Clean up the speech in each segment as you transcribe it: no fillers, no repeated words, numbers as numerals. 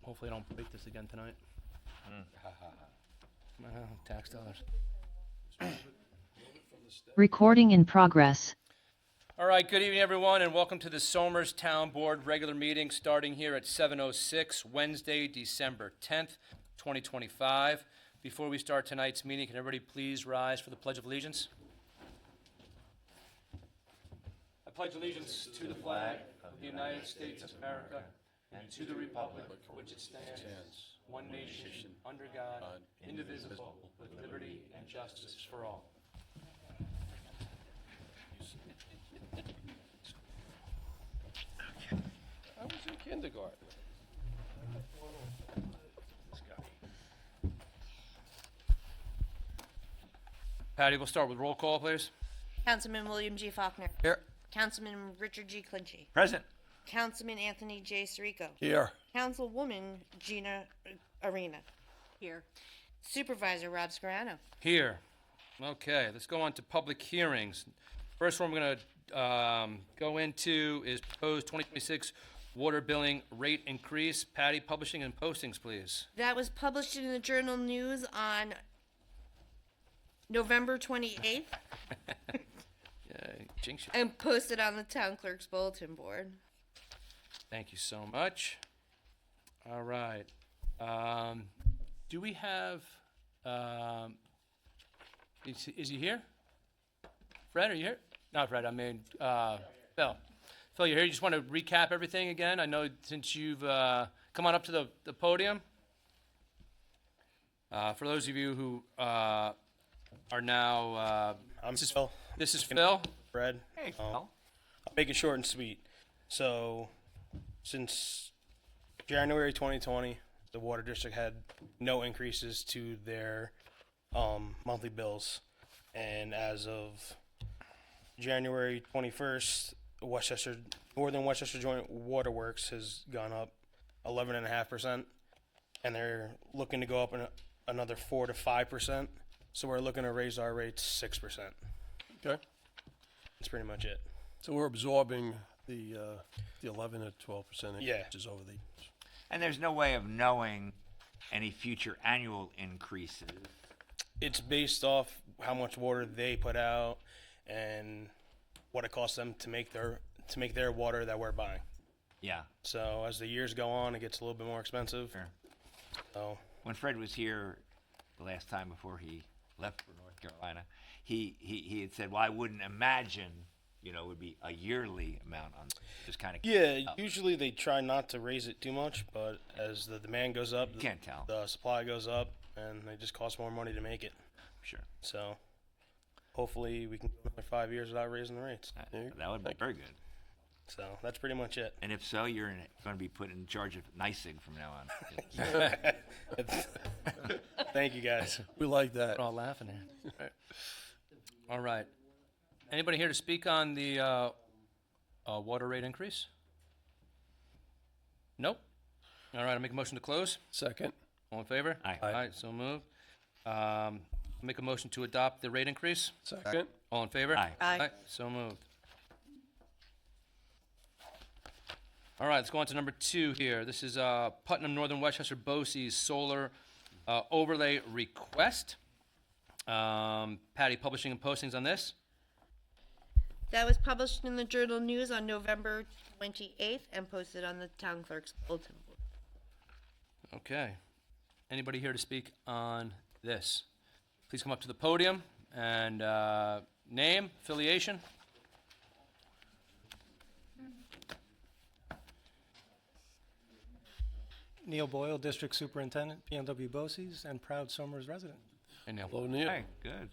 Hopefully I don't break this again tonight. Tax dollars. Recording in progress. All right, good evening, everyone, and welcome to the Somers Town Board regular meeting starting here at 7:06, Wednesday, December 10th, 2025. Before we start tonight's meeting, can everybody please rise for the Pledge of Allegiance? I pledge allegiance to the flag of the United States of America and to the republic for which it stands, one nation, under God, indivisible, with liberty and justice for all. I was in kindergarten. Patty, we'll start with roll call, please. Councilman William G. Faulkner. Here. Councilman Richard G. Clinchy. Present. Councilman Anthony J. Sirico. Here. Councilwoman Gina Arena. Here. Supervisor Rob Scarano. Here. Okay, let's go on to public hearings. First one we're going to go into is proposed 2026 water billing rate increase. Patty, publishing and postings, please. That was published in the Journal News on November 28th Jinx you. and posted on the town clerk's bulletin board. Thank you so much. All right. Do we have, is he here? Fred, are you here? Not Fred, I mean, Phil. Phil, you're here. You just want to recap everything again? I know since you've come on up to the podium. For those of you who are now, I'm Phil. this is Phil. Fred. Hey, Phil. I'll make it short and sweet. So, since January 2020, the Water District had no increases to their monthly bills. And as of January 21st, Northern Westchester Joint Waterworks has gone up 11.5%. And they're looking to go up another 4 to 5%. So we're looking to raise our rates 6%. Okay. That's pretty much it. So we're absorbing the 11 to 12% Yeah. increases over the. And there's no way of knowing any future annual increases. It's based off how much water they put out and what it costs them to make their water that we're buying. Yeah. So as the years go on, it gets a little bit more expensive. Sure. So When Fred was here the last time before he left for North Carolina, he had said, well, I wouldn't imagine, it would be a yearly amount on just kind of. yeah, usually they try not to raise it too much, but as the demand goes up, You can't tell. the supply goes up, and it just costs more money to make it. Sure. So hopefully we can go another 5 years without raising the rates. That would be very good. So that's pretty much it. And if so, you're going to be put in charge of NYSEG from now on. Thank you guys. We like that. We're all laughing at. All right. Anybody here to speak on the water rate increase? Nope. All right, I'll make a motion to close. Second. All in favor? Aye. Aye, so moved. Make a motion to adopt the rate increase. Second. All in favor? Aye. Aye. So moved. All right, let's go on to number 2 here. This is Putnam Northern Westchester BOCES solar overlay request. Patty, publishing and postings on this? That was published in the Journal News on November 28th and posted on the town clerk's bulletin board. Okay. Anybody here to speak on this? Please come up to the podium and name, affiliation. Neil Boyle, District Superintendent, PNW BOCES, and proud Somers resident. And Neil. Hello, Neil. Hey, good.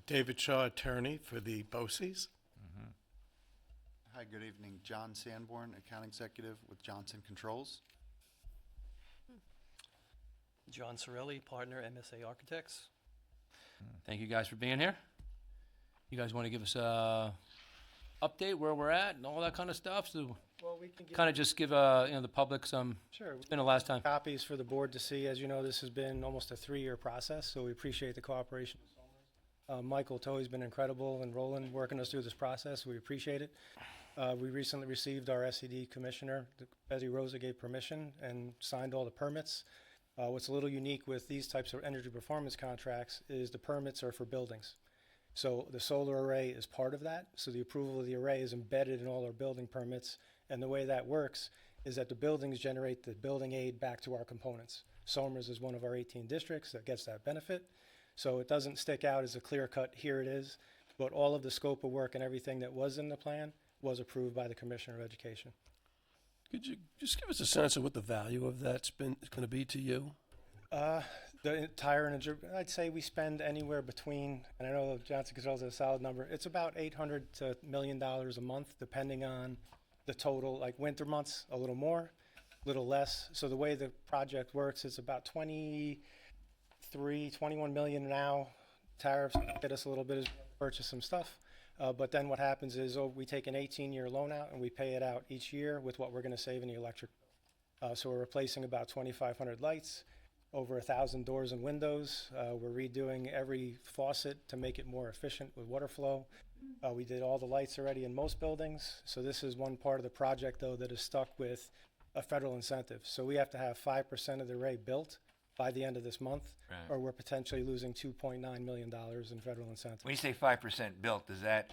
David Shaw, attorney for the BOCES. Hi, good evening. John Sanborn, account executive with Johnson Controls. John Sorelli, partner, MSA Architects. Thank you guys for being here. You guys want to give us a update where we're at and all that kind of stuff? So Well, we can give kind of just give the public some. sure It's been the last time. copies for the board to see. As you know, this has been almost a 3-year process, so we appreciate the cooperation. Michael Toey's been incredible, and Roland working us through this process. We appreciate it. We recently received our SED commissioner, Betty Rosa gave permission and signed all the permits. What's a little unique with these types of energy performance contracts is the permits are for buildings. So the solar array is part of that. So the approval of the array is embedded in all our building permits. And the way that works is that the buildings generate the building aid back to our components. Somers is one of our 18 districts that gets that benefit. So it doesn't stick out as a clear cut, here it is, but all of the scope of work and everything that was in the plan was approved by the Commissioner of Education. Could you just give us a sense of what the value of that's going to be to you? The entire, I'd say we spend anywhere between, and I know Johnson Controls has a solid number, it's about $800 to $1 million a month, depending on the total, like winter months, a little more, a little less. So the way the project works, it's about 21 million now. Tariffs get us a little bit as we purchase some stuff. But then what happens is we take an 18-year loan out and we pay it out each year with what we're going to save in the electric. So we're replacing about 2,500 lights, over 1,000 doors and windows. We're redoing every faucet to make it more efficient with water flow. We did all the lights already in most buildings. So this is one part of the project, though, that is stuck with a federal incentive. So we have to have 5% of the array built by the end of this month, Right. or we're potentially losing $2.9 million in federal incentive. When you say 5% built, does that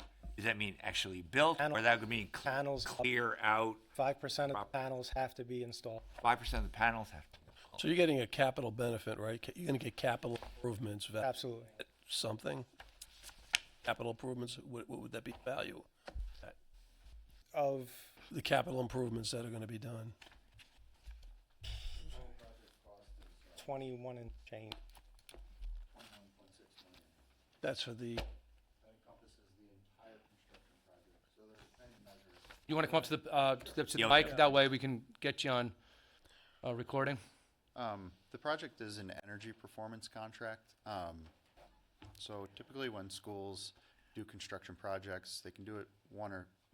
mean actually built, or that would mean Panels, clear out? 5% of the panels have to be installed. 5% of the panels have to. So you're getting a capital benefit, right? You're going to get capital improvements, Absolutely. something? Capital improvements, what would that be value? Of The capital improvements that are going to be done? 21 and change. That's for the, You want to come up to the Yeah. mic? That way we can get you on recording. The project is an energy performance contract. So typically when schools do construction projects, they can do it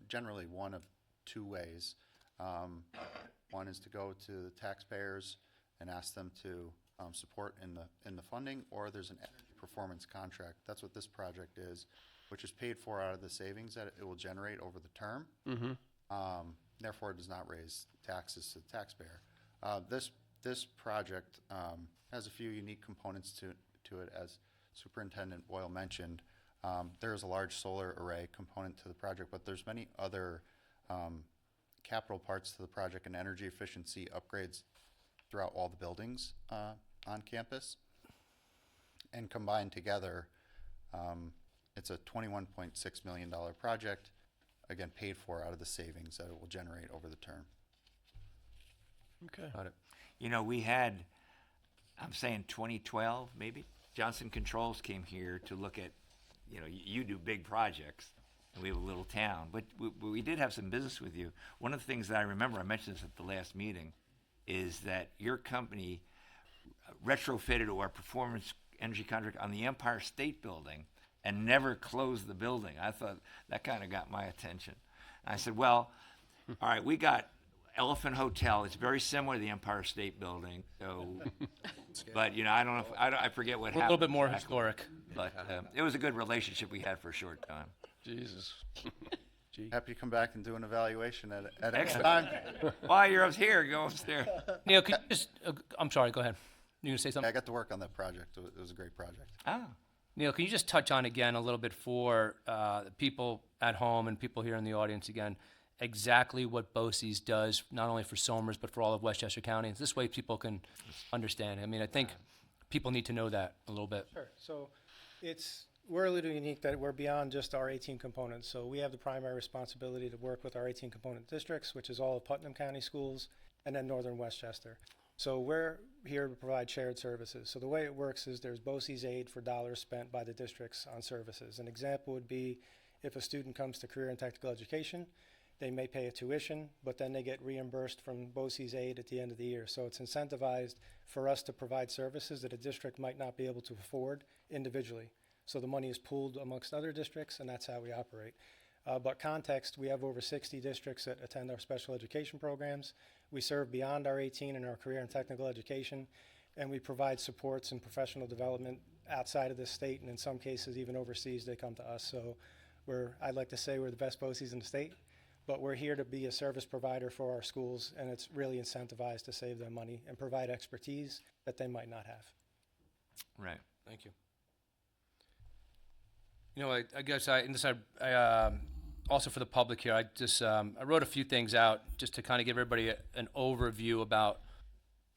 generally one of two ways. One is to go to the taxpayers and ask them to support in the funding, or there's an energy performance contract. That's what this project is, which is paid for out of the savings that it will generate over the term. Therefore, it does not raise taxes to the taxpayer. This project has a few unique components to it, as Superintendent Boyle mentioned. There is a large solar array component to the project, but there's many other capital parts to the project and energy efficiency upgrades throughout all the buildings on campus. And combined together, it's a $21.6 million project, again, paid for out of the savings that it will generate over the term. okay. Got it. You know, we had, I'm saying 2012 maybe, Johnson Controls came here to look at, you know, you do big projects, and we have a little town, but we did have some business with you. One of the things that I remember, I mentioned this at the last meeting, is that your company retrofitted our performance energy contract on the Empire State Building and never closed the building. I thought that kind of got my attention. I said, well, all right, we got Elephant Hotel. It's very similar to the Empire State Building. So, but you know, I don't know. I forget what A happened. little bit more exactly. historic. But it was a good relationship we had for a short time. Jesus. Happy to come back and do an evaluation at any Excellent. time. While you're up here, go upstairs. Neil, could you just, I'm sorry, go ahead. You gonna say I something? got to work on that project. It was a great project. Oh, Neil, can you just touch on again a little bit for the people at home and people here in the audience again, exactly what BOCES does, not only for Somers, but for all of Westchester County? This way people can understand. I mean, I think people need to know that a little bit. Sure. So we're a little unique that we're beyond just our 18 components. So we have the primary responsibility to work with our 18 component districts, which is all of Putnam County schools and then Northern Westchester. So we're here to provide shared services. So the way it works is there's BOCES aid for dollars spent by the districts on services. An example would be if a student comes to career and technical education, they may pay a tuition, but then they get reimbursed from BOCES aid at the end of the year. So it's incentivized for us to provide services that a district might not be able to afford individually. So the money is pooled amongst other districts, and that's how we operate. But context, we have over 60 districts that attend our special education programs. We serve beyond our 18 in our career and technical education, and we provide supports and professional development outside of the state, and in some cases even overseas, they come to us. So I'd like to say we're the best BOCES in the state, but we're here to be a service provider for our schools, and it's really incentivized to save them money and provide expertise that they might not have. Right. Thank you. You know, I guess also for the public here, I wrote a few things out just to kind of give everybody an overview about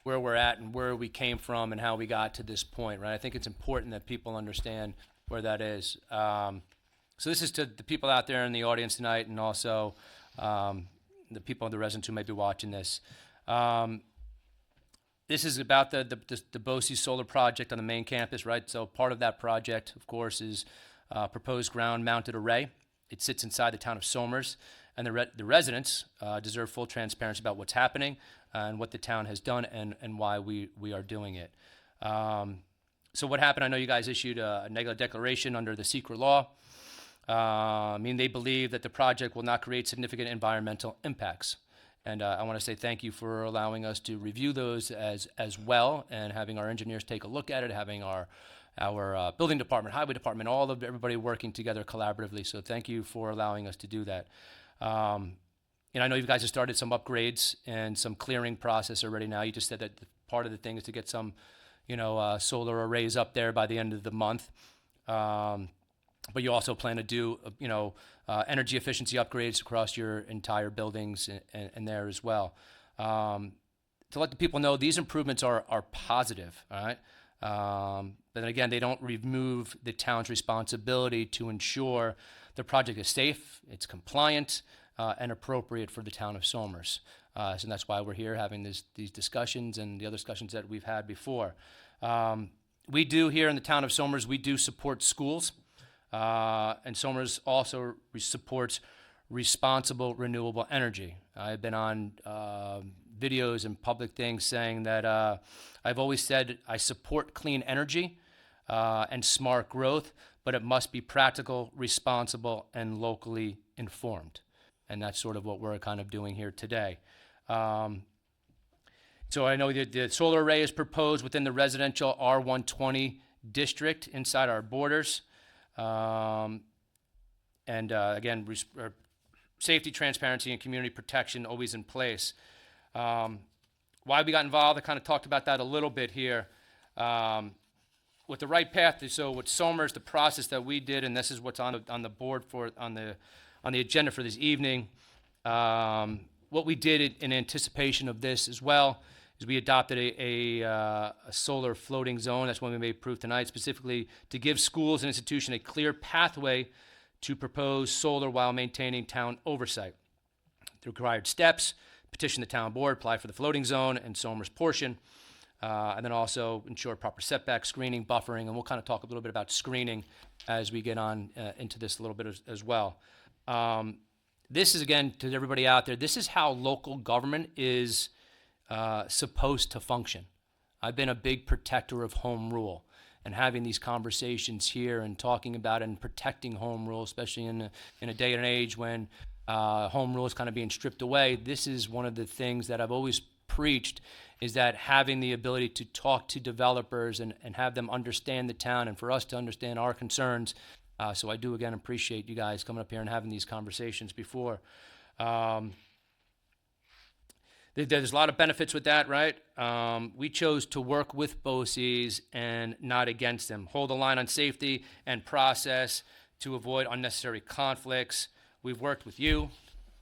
where we're at and where we came from and how we got to this point, right? I think it's important that people understand where that is. So this is to the people out there in the audience tonight, and also the people, the residents who may be watching this. This is about the BOCES solar project on the main campus, right? So part of that project, of course, is proposed ground-mounted array. It sits inside the town of Somers, and the residents deserve full transparency about what's happening and what the town has done and why we are doing it. So what happened? I know you guys issued a negative declaration under the secret law. They believe that the project will not create significant environmental impacts. And I want to say thank you for allowing us to review those as well, and having our engineers take a look at it, having our building department, highway department, everybody working together collaboratively. So thank you for allowing us to do that. I know you guys have started some upgrades and some clearing process already now. You just said that part of the thing is to get some, solar arrays up there by the end of the month. But you also plan to do, energy efficiency upgrades across your entire buildings and there as well. To let the people know, these improvements are positive, all right? But then again, they don't remove the town's responsibility to ensure the project is safe, it's compliant, and appropriate for the town of Somers. So that's why we're here having these discussions and the other discussions that we've had before. We do here in the town of Somers, we do support schools. And Somers also supports responsible renewable energy. I've been on videos and public things saying that I've always said I support clean energy and smart growth, but it must be practical, responsible, and locally informed. And that's sort of what we're kind of doing here today. So I know that the solar array is proposed within the residential R120 district inside our borders. Again, safety, transparency, and community protection always in place. Why we got involved, I kind of talked about that a little bit here. With the right path, so with Somers, the process that we did, and this is what's on the board on the agenda for this evening. What we did in anticipation of this as well is we adopted a solar floating zone. That's one we may approve tonight, specifically to give schools and institutions a clear pathway to propose solar while maintaining town oversight. The required steps: petition the town board, apply for the floating zone and Somers portion, and then also ensure proper setback, screening, buffering, and we'll kind of talk a little bit about screening as we get on into this a little bit as well. This is, again, to everybody out there, this is how local government is supposed to function. I've been a big protector of home rule, and having these conversations here and talking about it and protecting home rule, especially in a day and age when home rule is kind of being stripped away. This is one of the things that I've always preached, is that having the ability to talk to developers and have them understand the town, and for us to understand our concerns. So I do, again, appreciate you guys coming up here and having these conversations before. There's a lot of benefits with that, right? We chose to work with BOCES and not against them. Hold the line on safety and process to avoid unnecessary conflicts. We've worked with you,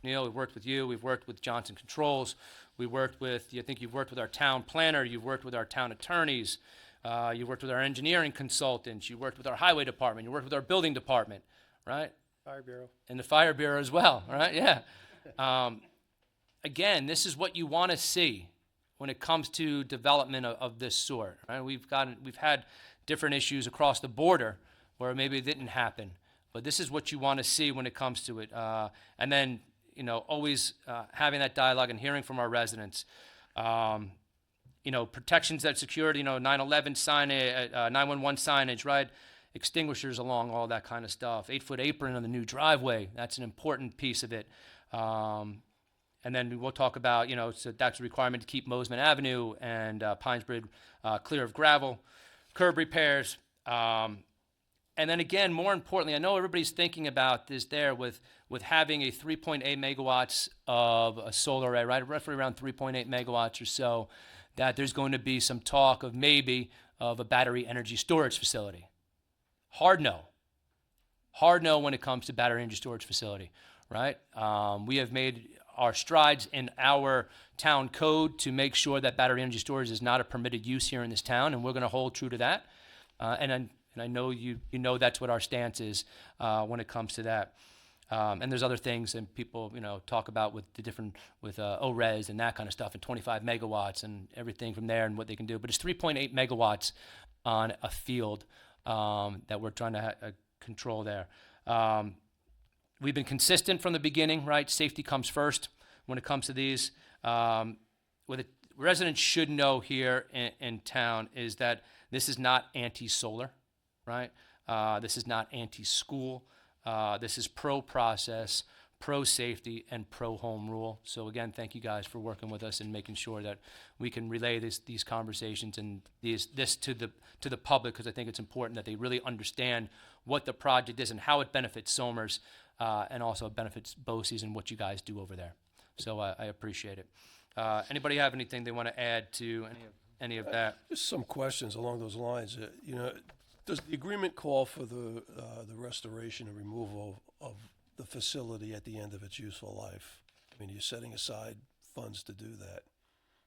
Neil. We've worked with you. We've worked with Johnson Controls. We worked with, I think you've worked with our town planner. You've worked with our town attorneys. You worked with our engineering consultants. You worked with our highway department. You worked with our building department, right? Fire Bureau. And the fire bureau as well, right? Yeah. Again, this is what you want to see when it comes to development of this sort, right? We've had different issues across the border where maybe it didn't happen, but this is what you want to see when it comes to it. And then, always having that dialogue and hearing from our residents. Protections that security, 9/11 signage, 911 signage, right? Extinguishers along, all that kind of stuff. 8-foot apron on the new driveway. That's an important piece of it. And then we'll talk about, so that's a requirement to keep Mosman Avenue and Pinesbridge clear of gravel, curb repairs. And And then again, more importantly, I know everybody's thinking about this there with having a 3.8 megawatts of a solar array, right? Roughly around 3.8 megawatts or so, that there's going to be some talk of maybe of a battery energy storage facility. Hard no. Hard no when it comes to battery energy storage facility, right? We have made our strides in our town code to make sure that battery energy storage is not a permitted use here in this town, and we're going to hold true to that. And I know you know that's what our stance is when it comes to that. And there's other things and people talk about with the different with ORES and that kind of stuff and 25 megawatts and everything from there and what they can do. But it's 3.8 megawatts on a field that we're trying to control there. We've been consistent from the beginning, right? Safety comes first when it comes to these. Residents should know here in town is that this is not anti-solar, right? This is not anti-school. This is pro-process, pro-safety, and pro-home rule. So again, thank you guys for working with us and making sure that we can relay these conversations and this to the public, because I think it's important that they really understand what the project is and how it benefits Somers and also benefits BOCES and what you guys do over there. So I appreciate it. Anybody have anything they want to add to any of that? Just some questions along those lines. Does the agreement call for the restoration and removal of the facility at the end of its useful life? I mean, you're setting aside funds to do that.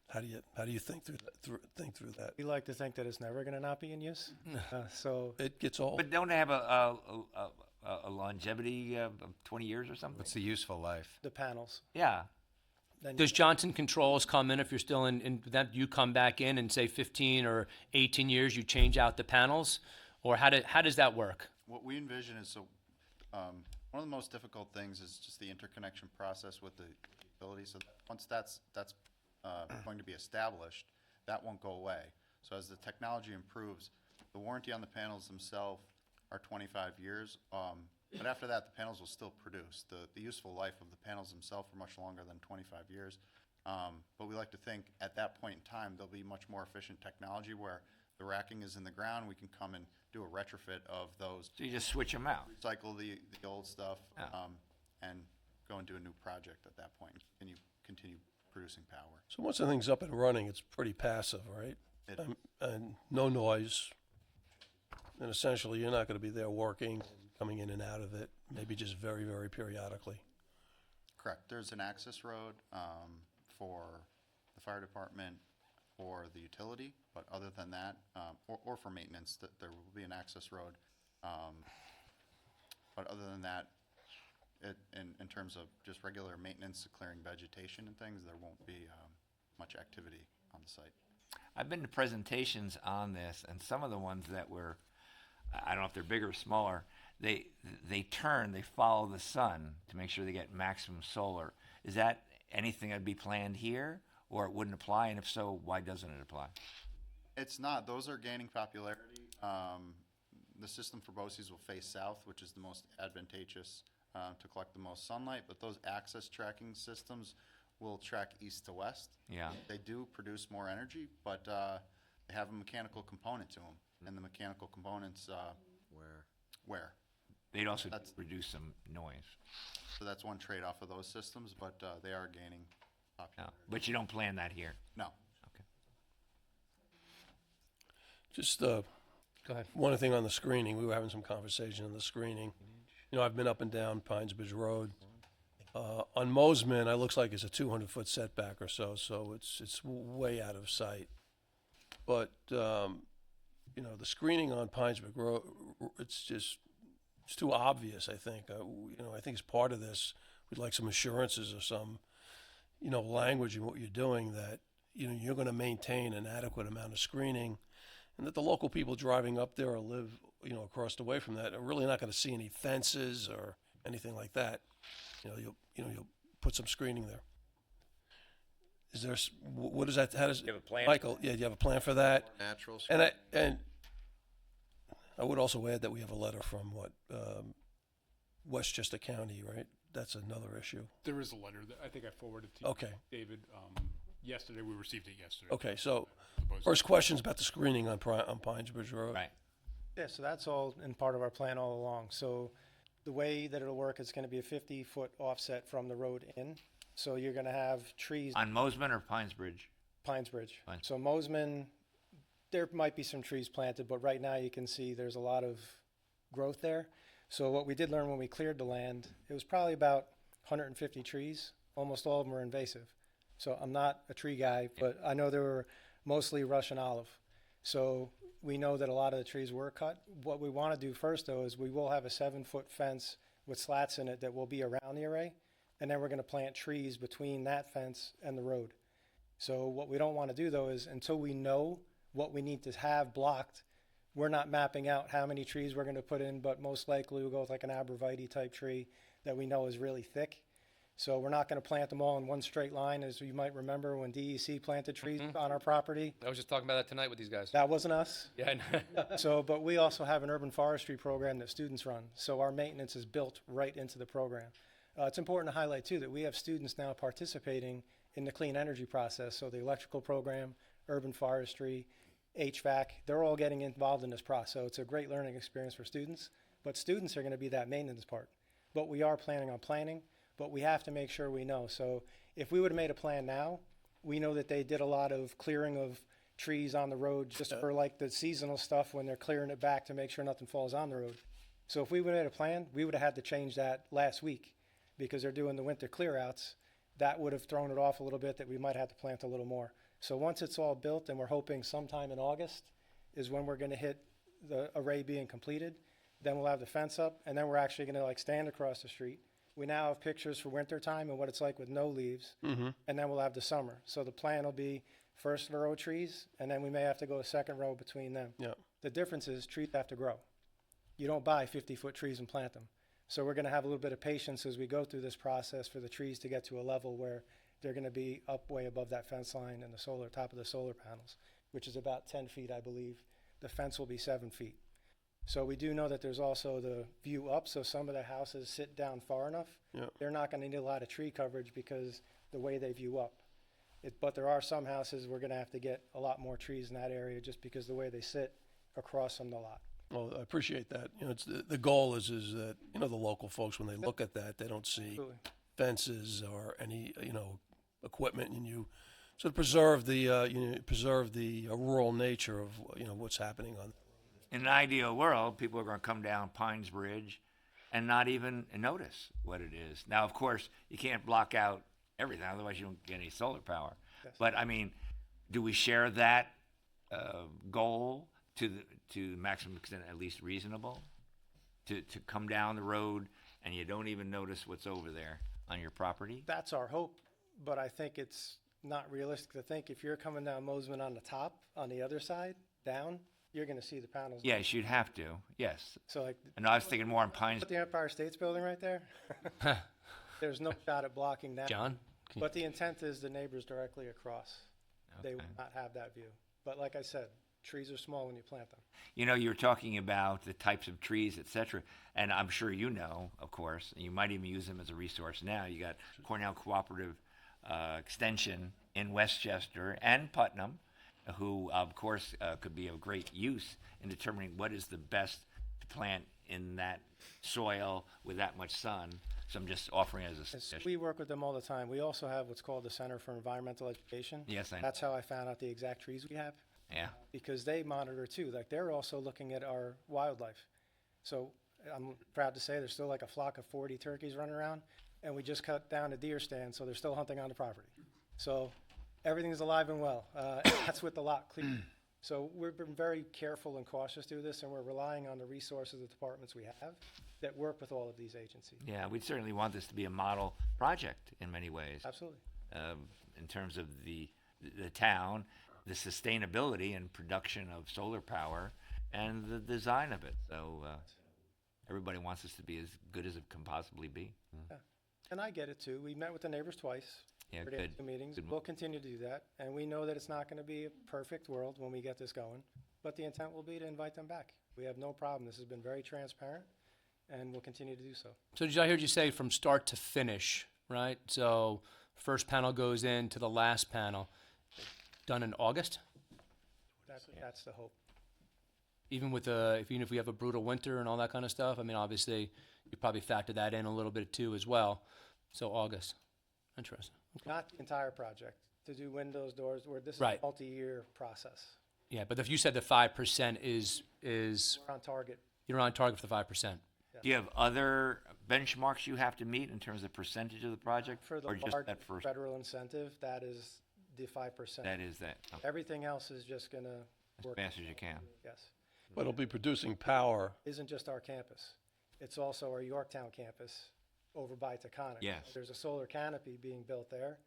How do you think through that? We like to think that it's never going to not be in use. So It gets old. But don't they have a longevity of 20 years or something? What's the useful life? the panels. Yeah. Then Does Johnson Controls come in if you're still in that? You come back in and say 15 or 18 years, you change out the panels, or how does that work? What we envision is, one of the most difficult things is just the interconnection process with the utility. So once that's going to be established, that won't go away. So as the technology improves, the warranty on the panels themselves are 25 years. But after that, the panels will still produce. The useful life of the panels themselves are much longer than 25 years. But we like to think at that point in time, there'll be much more efficient technology where the racking is in the ground. We can come and do a retrofit of those, So you just switch them out. recycle the old stuff, Oh. and go and do a new project at that point, and you continue producing power. So once the thing's up and running, it's pretty passive, right? It- And no noise. And essentially, you're not going to be there working, coming in and out of it, maybe just very, very periodically. Correct. There's an access road for the fire department or the utility, but other than that, or for maintenance, there will be an access road. But other than that, in terms of just regular maintenance, clearing vegetation and things, there won't be much activity on the site. I've been to presentations on this, and some of the ones that were, I don't know if they're bigger or smaller, they follow the sun to make sure they get maximum solar. Is that anything that'd be planned here, or it wouldn't apply? And if so, why doesn't it apply? It's not. Those are gaining popularity. The system for BOCES will face south, which is the most advantageous to collect the most sunlight, but those access tracking systems will track east to west. Yeah. They do produce more energy, but they have a mechanical component to them, and the mechanical components where. They'd also That's- reduce some noise. So that's one trade-off of those systems, but they are gaining No. popularity. But you don't plan that here. No. Okay. Just Go ahead. one thing on the screening. We were having some conversation on the screening. I've been up and down Pines Bridge Road. On Mosman, it looks like it's a 200-foot setback or so, so it's way out of sight. But, the screening on Pines Bridge Road, it's too obvious, I think. I think as part of this, we'd like some assurances or some, language in what you're doing that, you're going to maintain an adequate amount of screening, and that the local people driving up there or live, across the way from that are really not going to see any fences or anything like that. You'll put some screening there. Is there, what is that, how does? You have a plan? Michael, yeah, do you have a plan for that? Natural. And I would also add that we have a letter from Westchester County, right? That's another issue. There is a letter that I think I forwarded to you, Okay. David. Yesterday, we received it yesterday. Okay, so Supposedly. first question's about the screening on Pines Bridge Road. Right. Yeah, so that's all in part of our plan all along. So the way that it'll work is going to be a 50-foot offset from the road in. So you're going to have trees, On Mosman or Pines Bridge? Pines Bridge. Pines. So Mosman, there might be some trees planted, but right now you can see there's a lot of growth there. So what we did learn when we cleared the land, it was probably about 150 trees. Almost all of them were invasive. So I'm not a tree guy, but I know there were mostly Russian olive. So we know that a lot of the trees were cut. What we want to do first, though, is we will have a 7-foot fence with slats in it that will be around the array, and then we're going to plant trees between that fence and the road. So what we don't want to do, though, is until we know what we need to have blocked, we're not mapping out how many trees we're going to put in, but most likely we'll go with like an arborvitae type tree that we know is really thick. So we're not going to plant them all in one straight line, as you might remember when DEC planted trees on our property. I was just talking about that tonight with these guys. That wasn't us. Yeah, I know. So, but we also have an urban forestry program that students run. So our maintenance is built right into the program. It's important to highlight too that we have students now participating in the clean energy process. So the electrical program, urban forestry, HVAC, they're all getting involved in this process. So it's a great learning experience for students, but students are going to be that maintenance part. But we are planning on planning, but we have to make sure we know. So if we would have made a plan now, we know that they did a lot of clearing of trees on the road just for like the seasonal stuff when they're clearing it back to make sure nothing falls on the road. So if we would have made a plan, we would have had to change that last week because they're doing the winter clear outs. That would have thrown it off a little bit that we might have to plant a little more. So once it's all built, and we're hoping sometime in August is when we're going to hit the array being completed, then we'll have the fence up, and then we're actually going to like stand across the street. We now have pictures for winter time and what it's like with no leaves, and then we'll have the summer. So the plan will be first row of trees, and then we may have to go a second row between them. Yeah. The difference is trees have to grow. You don't buy 50-foot trees and plant them. So we're going to have a little bit of patience as we go through this process for the trees to get to a level where they're going to be up way above that fence line and the solar top of the solar panels, which is about 10 feet, I believe. The fence will be 7 feet. So we do know that there's also the view up, so some of the houses sit down far enough. Yeah. They're not going to need a lot of tree coverage because the way they view up. But there are some houses we're going to have to get a lot more trees in that area just because the way they sit across from the lot. Well, I appreciate that. You know, it's the goal is that, you know, the local folks, when they look at that, they don't see Absolutely. fences or any, you know, equipment, and you sort of preserve the rural nature of, you know, what's happening on. In an ideal world, people are going to come down Pines Bridge and not even notice what it is. Now, of course, you can't block out everything, otherwise you don't get any solar power. Yes. But I mean, do we share that goal to the maximum extent, at least reasonable, to come down the road and you don't even notice what's over there on your property? That's our hope, but I think it's not realistic to think if you're coming down Mosman on the top, on the other side, down, you're going to see the panels. Yes, you'd have to. Yes. So like, And I was thinking more on Pines. put the Empire State's Building right there. There's no shot at blocking that. John? Can you- But the intent is the neighbors directly across. They Okay. will not have that view. But like I said, trees are small when you plant them. You know, you were talking about the types of trees, et cetera, and I'm sure you know, of course, and you might even use them as a resource now. You got Cornell Cooperative Extension in Westchester and Putnam, who, of course, could be of great use in determining what is the best to plant in that soil with that much sun. So I'm just offering as a Yes, suggestion. we work with them all the time. We also have what's called the Center for Environmental Education. Yes, I know. That's how I found out the exact trees we have. Yeah. Because they monitor too. Like they're also looking at our wildlife. So I'm proud to say there's still like a flock of 40 turkeys running around, and we just cut down a deer stand, so they're still hunting on the property. So everything's alive and well. That's with the lot clear. So we've been very careful and cautious through this, and we're relying on the resources of the departments we have that work with all of these agencies. Yeah, we'd certainly want this to be a model project in many ways. Absolutely. In terms of the town, the sustainability and production of solar power, and the design of it. So everybody wants this to be as good as it can possibly be. And I get it too. We met with the neighbors twice. Yeah, Already had good. 2 meetings. Good. We'll continue to do that. And we know that it's not going to be a perfect world when we get this going. But the intent will be to invite them back. We have no problem. This has been very transparent, and we'll continue to do so. So I heard you say from start to finish, right? So first panel goes in to the last panel, done in August? That's the hope. even with even if we have a brutal winter and all that kind of stuff, I mean, obviously, you probably factor that in a little bit too as well. So August, interesting. Not the entire project, to do windows, doors, where this is Right. a multi-year process. Yeah, but if you said the 5% is We're on target. you're on target for the 5%. Do you have other benchmarks you have to meet in terms of percentage of the project? For the or just large that first? federal incentive, that is the 5%. That is that. Okay. Everything else is just gonna As work. fast as you can. Yes. But it'll be producing power. Isn't just our campus. It's also our Yorktown campus over by Taconic. Yes. There's a solar canopy being built there.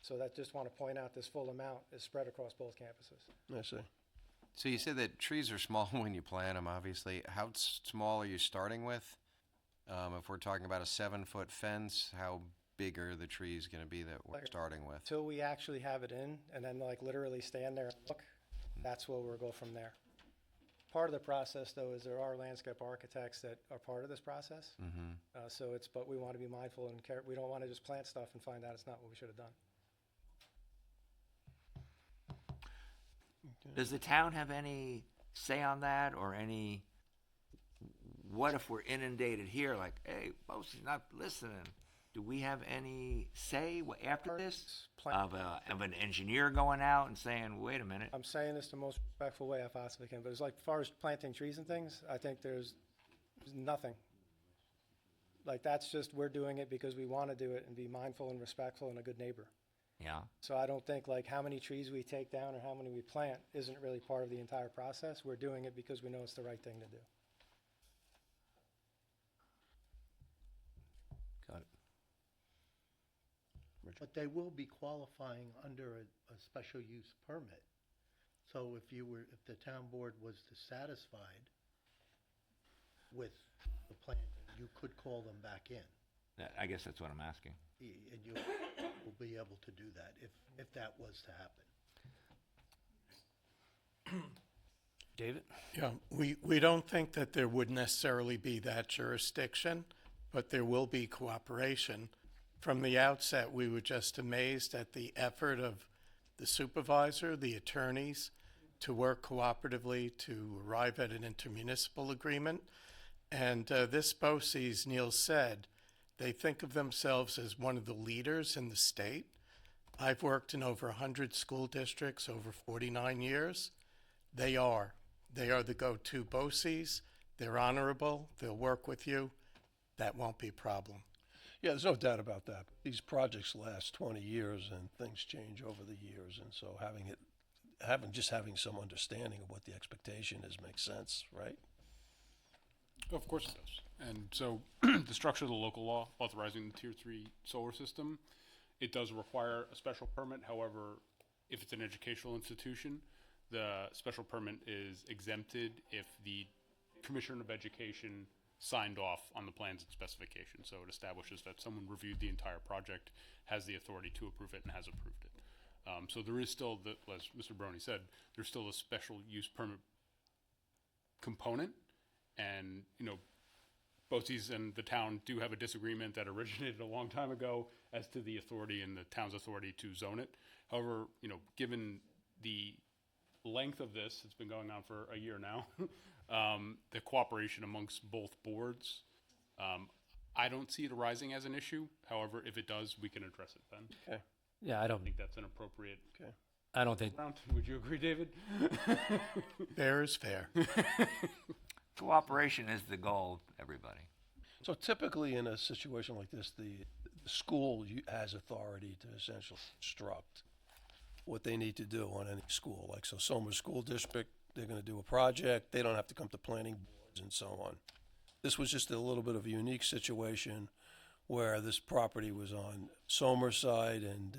So that just want to point out this full amount is spread across both campuses. I see. So you said that trees are small when you plant them, obviously. How small are you starting with? If we're talking about a 7-foot fence, how big are the trees going to be that we're starting with? Till we actually have it in and then like literally stand there and look, that's where we'll go from there. Part of the process though is there are landscape architects that are part of this process. But we want to be mindful and we don't want to just plant stuff and find out it's not what we should have done. Does the town have any say on that, or any? What if we're inundated here? Like, hey, Bosie's not listening. Do we have any say after this of an engineer going out and saying, "Wait a minute"? I'm saying this the most respectful way I possibly can, but it's like, as far as planting trees and things, I think there's nothing. Like, that's just, we're doing it because we want to do it and be mindful and respectful and a good neighbor. Yeah. So I don't think like how many trees we take down or how many we plant isn't really part of the entire process. We're doing it because we know it's the right thing to do. Got it. But they will be qualifying under a special use permit. So if the town board was dissatisfied with the plan, you could call them back in. I guess that's what I'm asking. And you will be able to do that if that was to happen. David? Yeah, we don't think that there would necessarily be that jurisdiction, but there will be cooperation. From the outset, we were just amazed at the effort of the supervisor, the attorneys, to work cooperatively to arrive at an intermunicipal agreement. And this BOCES, Neil said, they think of themselves as one of the leaders in the state. I've worked in over 100 school districts over 49 years. They are the go-to BOCES. They're honorable. They'll work with you. That won't be a problem. Yeah, there's no doubt about that. These projects last 20 years and things change over the years. And so having some understanding of what the expectation is makes sense, right? Of course it does. And so the structure of the local law authorizing the Tier 3 solar system, it does require a special permit. However, if it's an educational institution, the special permit is exempted if the Commissioner of Education signed off on the plans and specifications. So it establishes that someone reviewed the entire project, has the authority to approve it, and has approved it. So there is still, as Mr. Brony said, there's still a special use permit component. And, BOCES and the town do have a disagreement that originated a long time ago as to the authority and the town's authority to zone it. However, given the length of this, it's been going on for a year now, the cooperation amongst both boards, I don't see it arising as an issue. However, if it does, we can address it then. Okay. Yeah, I don't think that's an appropriate I don't think. round. Would you agree, David? Fair is fair. Cooperation is the goal, everybody. So typically in a situation like this, the school has authority to essentially instruct what they need to do on any school. Like, so Somers School District, they're going to do a project. They don't have to come to planning boards and so on. This was just a little bit of a unique situation where this property was on Somers side and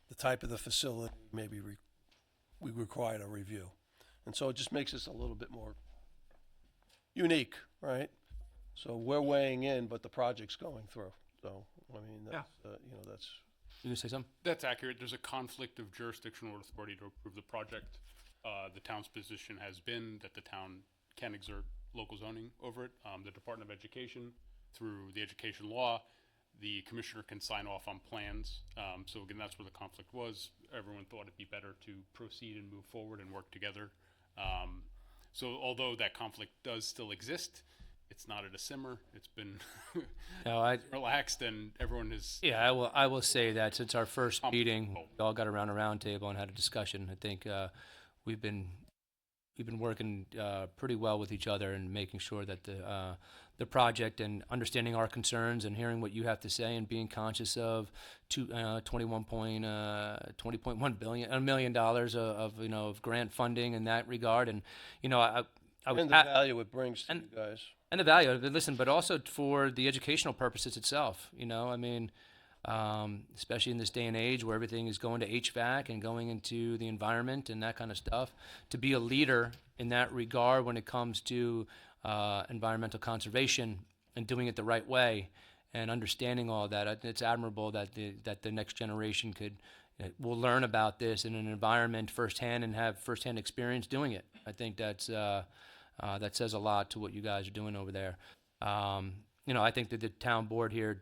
the type of the facility maybe we required a review. And so it just makes us a little bit more unique, right? So we're weighing in, but the project's going through. So, I mean, that's, that's... You gonna say something? That's accurate. There's a conflict of jurisdictional authority to approve the project. The town's position has been that the town can exert local zoning over it. The Department of Education, through the education law, the commissioner can sign off on plans. So again, that's where the conflict was. Everyone thought it'd be better to proceed and move forward and work together. So although that conflict does still exist, it's not at a simmer. It's been No, relaxed, and everyone is. yeah, I will say that since our first meeting, we all got around a round table and had a discussion. I think we've been working pretty well with each other and making sure that the project and understanding our concerns and hearing what you have to say and being conscious of $20.1 million of grant funding in that regard. And I was And the value it brings to you guys. and the value of it. Listen, but also for the educational purposes itself. I mean, especially in this day and age where everything is going to HVAC and going into the environment and that kind of stuff, to be a leader in that regard when it comes to environmental conservation and doing it the right way and understanding all that. It's admirable that the next generation will learn about this in an environment firsthand and have firsthand experience doing it. I think that says a lot to what you guys are doing over there. I think that the town board here,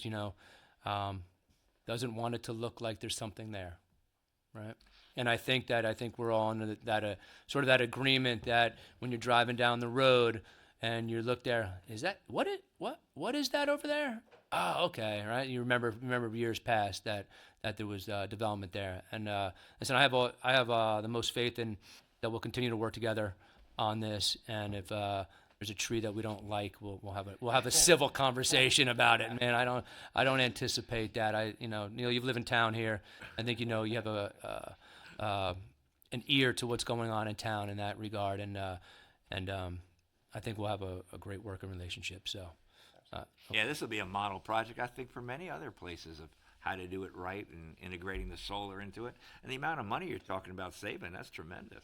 doesn't want it to look like there's something there, right? And I think we're all in that sort of that agreement that when you're driving down the road and you look there, is that what is that over there? Oh, okay, right. You remember years past that there was development there, and listen, I have the most faith in that we'll continue to work together on this, and if there's a tree that we don't like, we'll have a civil conversation about it. Man, I don't anticipate that. Neil, you've lived in town here. I think you have an ear to what's going on in town in that regard, and I think we'll have a great working relationship. So, Yeah, this will be a model project, I think, for many other places of how to do it right and integrating the solar into it. And the amount of money you're talking about saving, that's tremendous.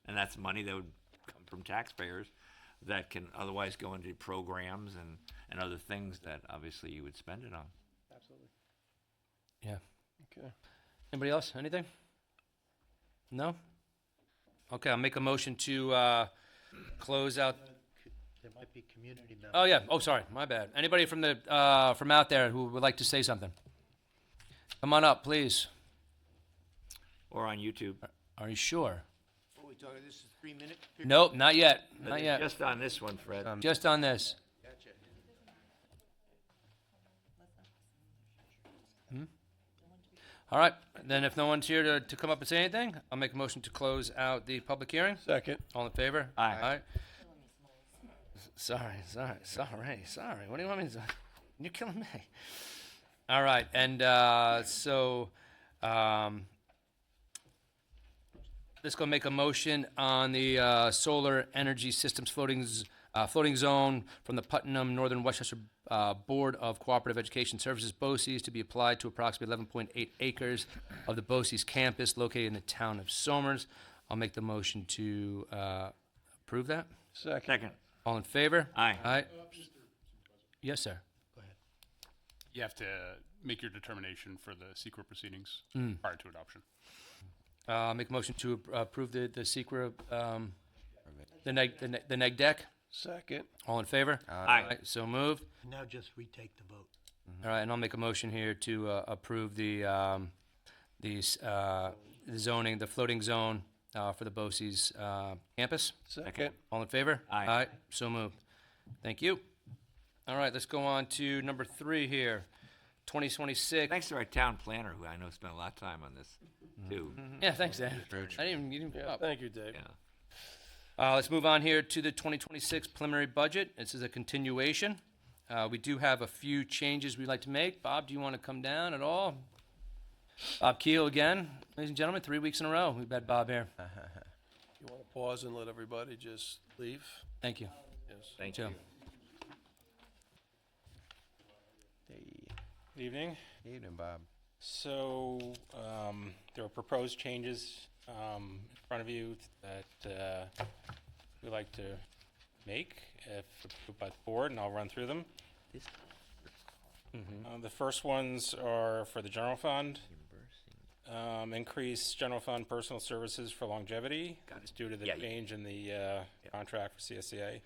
And that's money that would come from taxpayers that can otherwise go into programs and other things that obviously you would spend it on. Absolutely. yeah. Okay. Anybody else? Anything? No. Okay, I'll make a motion to close out. There might be community members. Oh yeah. Oh, sorry. My bad. Anybody from out there who would like to say something? Come on up, please. Or on YouTube. Are you sure? What are we talking, this is 3 minute? Nope, not yet. Not yet. Just on this one, Fred. Just on this. Gotcha. All right. Then if no one's here to come up and say anything, I'll make a motion to close out the public hearing. Second. All in favor? Aye. Sorry. What do you want me to do? You're killing me. All right. And let's go make a motion on the solar energy systems floating zone from the Putnam Northern Westchester Board of Cooperative Education Services, BOCES, to be applied to approximately 11.8 acres of the BOCES campus located in the town of Somers. I'll make the motion to approve that. Second. All in favor? Aye. Aye. Yes, sir. You have to make your determination for the secret proceedings prior to adoption. Make a motion to approve the secret, the neg deck. Second. All in favor? Aye. So moved. Now just retake the vote. All right, and I'll make a motion here to approve the zoning, the floating zone for the BOCES campus. Second. All in favor? Aye. So moved. Thank you. All right, let's go on to number 3 here. 2026. Thanks to our town planner, who I know spent a lot of time on this, too. Yeah, thanks, Dan. You didn't come up. Thank you, Dave. Yeah. Let's move on here to the 2026 preliminary budget. This is a continuation. We do have a few changes we'd like to make. Bob, do you want to come down at all? Bob Keel again. Ladies and gentlemen, 3 weeks in a row we've had Bob here. You want to pause and let everybody just leave? Thank you. Yes. Thank Joe. you. Good evening. Evening, Bob. So, there are proposed changes in front of you that we'd like to make if approved by the board, and I'll run through them. The first ones are for the general fund. Increase general fund personal services for longevity. It's due to the change in the contract for CSCA.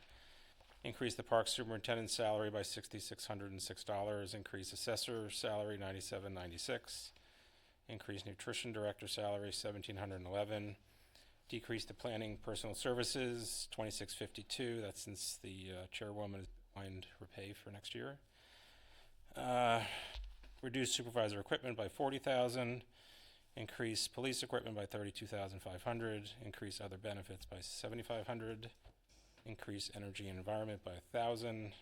Increase the park superintendent's salary by $6,606. Increase assessor salary $97.96. Increase nutrition director salary $1,711. Decrease the planning personal services, 2652. That's since the chairwoman has declined her pay for next year. Reduce supervisor equipment by 40,000. Increase police equipment by 32,500. Increase other benefits by 7,500. Increase energy and environment by 1,000.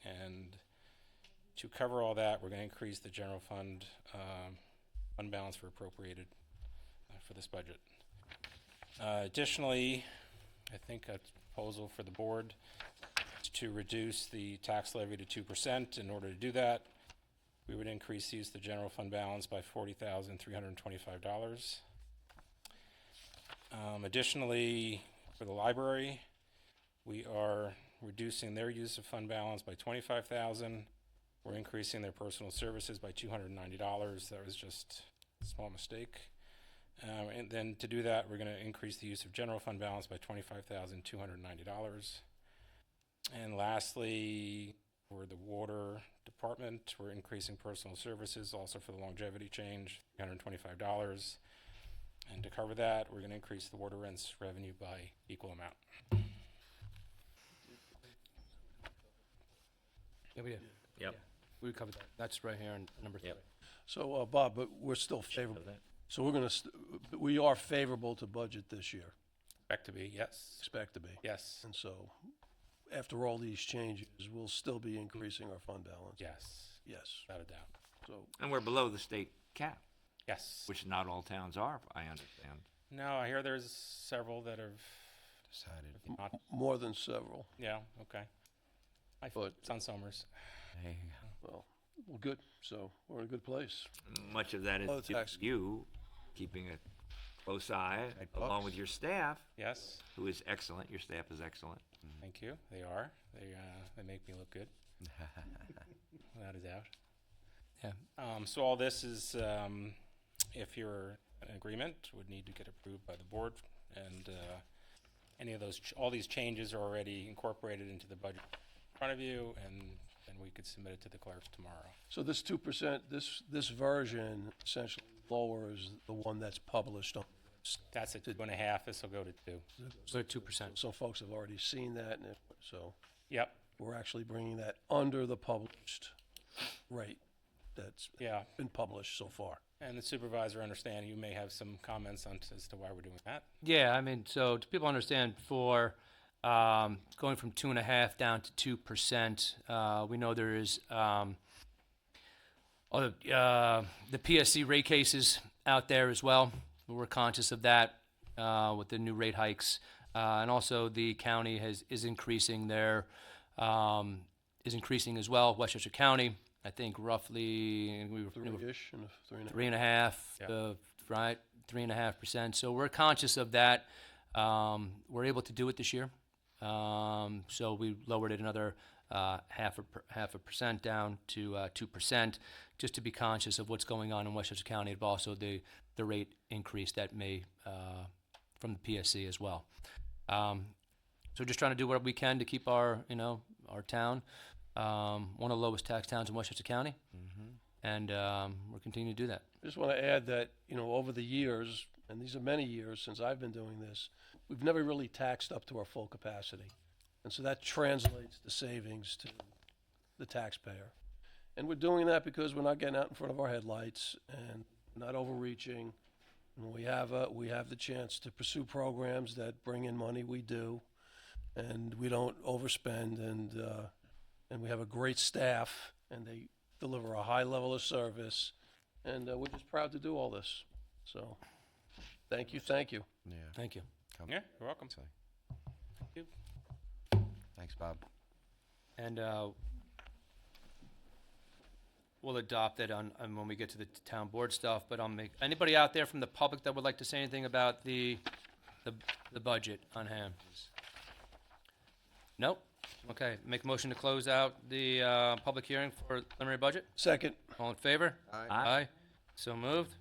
And to cover all that, we're going to increase the general fund fund balance for appropriated for this budget. Additionally, I think a proposal for the board is to reduce the tax levy to 2%. In order to do that, we would increase the use of the general fund balance by $40,325. Additionally, for the library, we are reducing their use of fund balance by $25,000. We're increasing their personal services by $290. That was just a small mistake. And then to do that, we're going to increase the use of general fund balance by $25,290. And lastly, for the water department, we're increasing personal services also for the longevity change, $325. And to cover that, we're going to increase the water rents revenue by equal amount. Yeah, we did. Yep. We covered that. That's right here in number 3. So, Bob, but we're still favorable. So we're gonna, we are favorable to budget this year, Expect to be, yes. expect to be. Yes. And so, after all these changes, we'll still be increasing our fund balance. Yes. Yes. Without a doubt. So, And we're below the state cap, Yes. which not all towns are, I understand. No, I hear there's several that have Decided. not. more than several. Yeah, okay. But- It's on Somers. Well, good. So, we're in a good place. Much of that is Oh, the due tax- to you keeping a close eye, along with your staff, Yes, who is excellent. Your staff is excellent. thank you. They are. They make me look good. Without a doubt. Yeah. So all this is, if you're in agreement, would need to get approved by the board, and any of those, all these changes are already incorporated into the budget in front of you, and we could submit it to the clerks tomorrow. So this 2%, this version essentially lowers the one that's published on. That's at 2.5. This will go to 2. So 2%. Some folks have already seen that, and so Yep. we're actually bringing that under the published rate that's Yeah. been published so far. And the supervisor understand you may have some comments on as to why we're doing that. Yeah, I mean, so to people understand, for going from 2.5 down to 2%, we know there is the PSC rate cases out there as well. We're conscious of that with the new rate hikes, and also the county is increasing their is increasing as well. Westchester County, I think, roughly we were 3-ish and 3.5. 3.5, right, 3.5%. So we're conscious of that. We're able to do it this year. So we lowered it another half a percent down to 2%, just to be conscious of what's going on in Westchester County, but also the rate increase that may from the PSC as well. So just trying to do what we can to keep our town one of the lowest tax towns in Westchester County, and we're continuing to do that. I just want to add that, over the years, and these are many years since I've been doing this, we've never really taxed up to our full capacity. And so that translates the savings to the taxpayer. And we're doing that because we're not getting out in front of our headlights and not overreaching. When we have the chance to pursue programs that bring in money, we do. And we don't overspend, and we have a great staff, and they deliver a high level of service, and we're just proud to do all this. So, thank you. Yeah. Thank you. Yeah, you're welcome. Say. Thank you. Thanks, Bob. And we'll adopt it on when we get to the town board stuff. But anybody out there from the public that would like to say anything about the budget on hand? Nope. Okay. Make a motion to close out the public hearing for preliminary budget. Second. All in favor? Aye. Aye. So moved.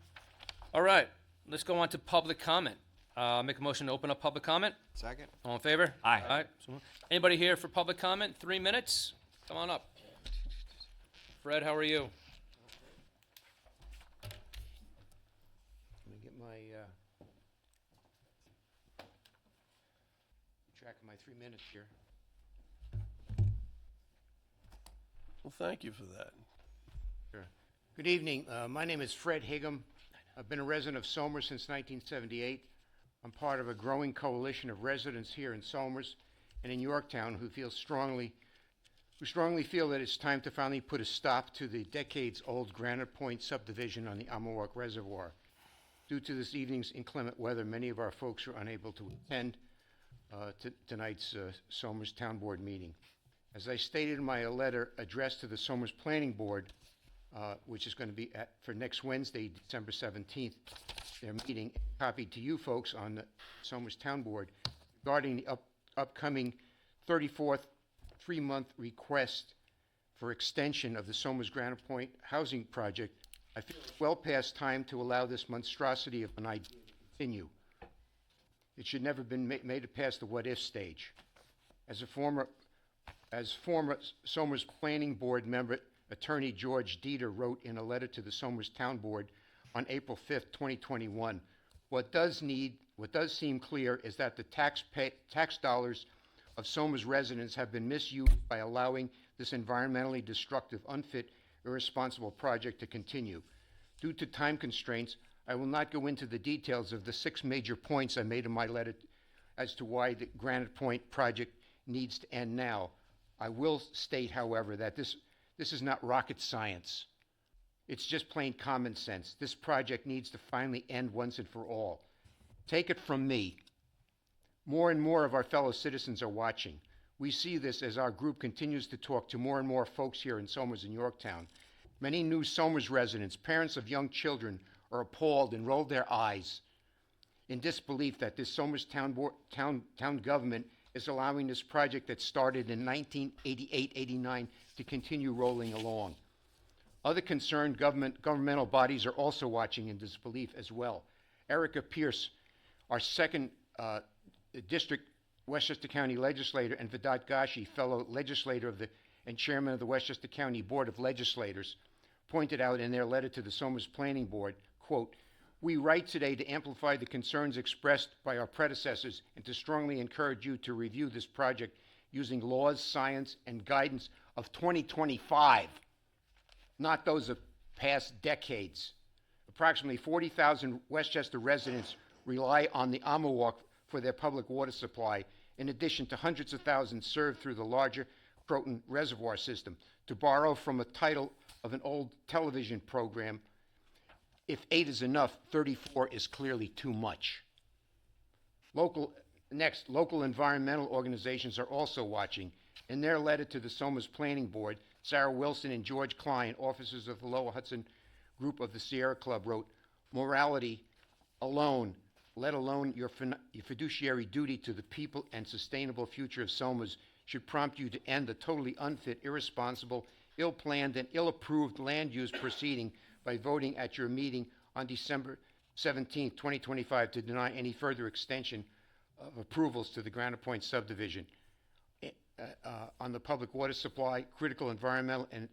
All right. Let's go on to public comment. Make a motion to open up public comment. Second? All in favor? Aye. Aye. So moved. Anybody here for public comment? 3 minutes? Come on up. Fred, how are you? Let me get my, back in my 3 minutes here. Well, thank you for that. Sure. Good evening. My name is Fred Higgum. I've been a resident of Somers since 1978. I'm part of a growing coalition of residents here in Somers and in Yorktown who strongly feel that it's time to finally put a stop to the decades-old Granite Point subdivision on the Amawalk Reservoir. Due to this evening's inclement weather, many of our folks are unable to attend tonight's Somers Town Board meeting. As I stated in my letter addressed to the Somers Planning Board, which is going to be for next Wednesday, December 17th, their meeting, copied to you folks on the Somers Town Board, regarding the upcoming 34th three-month request for extension of the Somers Granite Point housing project. I feel it's well past time to allow this monstrosity of an idea to continue. It should never have been made it past the what-if stage. As former Somers Planning Board member, Attorney George Dieter wrote in a letter to the Somers Town Board on April 5th, 2021, what does seem clear is that the tax dollars of Somers residents have been misused by allowing this environmentally destructive, unfit, irresponsible project to continue. Due to time constraints, I will not go into the details of the 6 major points I made in my letter as to why the Granite Point project needs to end now. I will state, however, that this is not rocket science. It's just plain common sense. This project needs to finally end once and for all. Take it from me. More and more of our fellow citizens are watching. We see this as our group continues to talk to more and more folks here in Somers and Yorktown. Many new Somers residents, parents of young children, are appalled and roll their eyes in disbelief that this Somers town government is allowing this project that started in 1988-89 to continue rolling along. Other concerned governmental bodies are also watching in disbelief as well. Erica Pierce, our second district Westchester County legislator, and Vedat Gashi, fellow legislator and chairman of the Westchester County Board of Legislators, pointed out in their letter to the Somers Planning Board, quote, "We write today to amplify the concerns expressed by our predecessors and to strongly encourage you to review this project using laws, science, and guidance of 2025, not those of past decades. Approximately 40,000 Westchester residents rely on the Amawalk for their public water supply, in addition to hundreds of thousands served through the larger Croton Reservoir system. To borrow from a title of an old television program, if 8 is enough, 34 is clearly too much." Local environmental organizations are also watching. In their letter to the Somers Planning Board, Sarah Wilson and George Klein, officers of the Lower Hudson Group of the Sierra Club, wrote, "Morality alone, let alone your fiduciary duty to the people and sustainable future of Somers, should prompt you to end the totally unfit, irresponsible, ill-planned, and ill-approved land use proceeding by voting at your meeting on December 17, 2025, to deny any further extension of approvals to the Granite Point subdivision on the public water supply, critical environmental and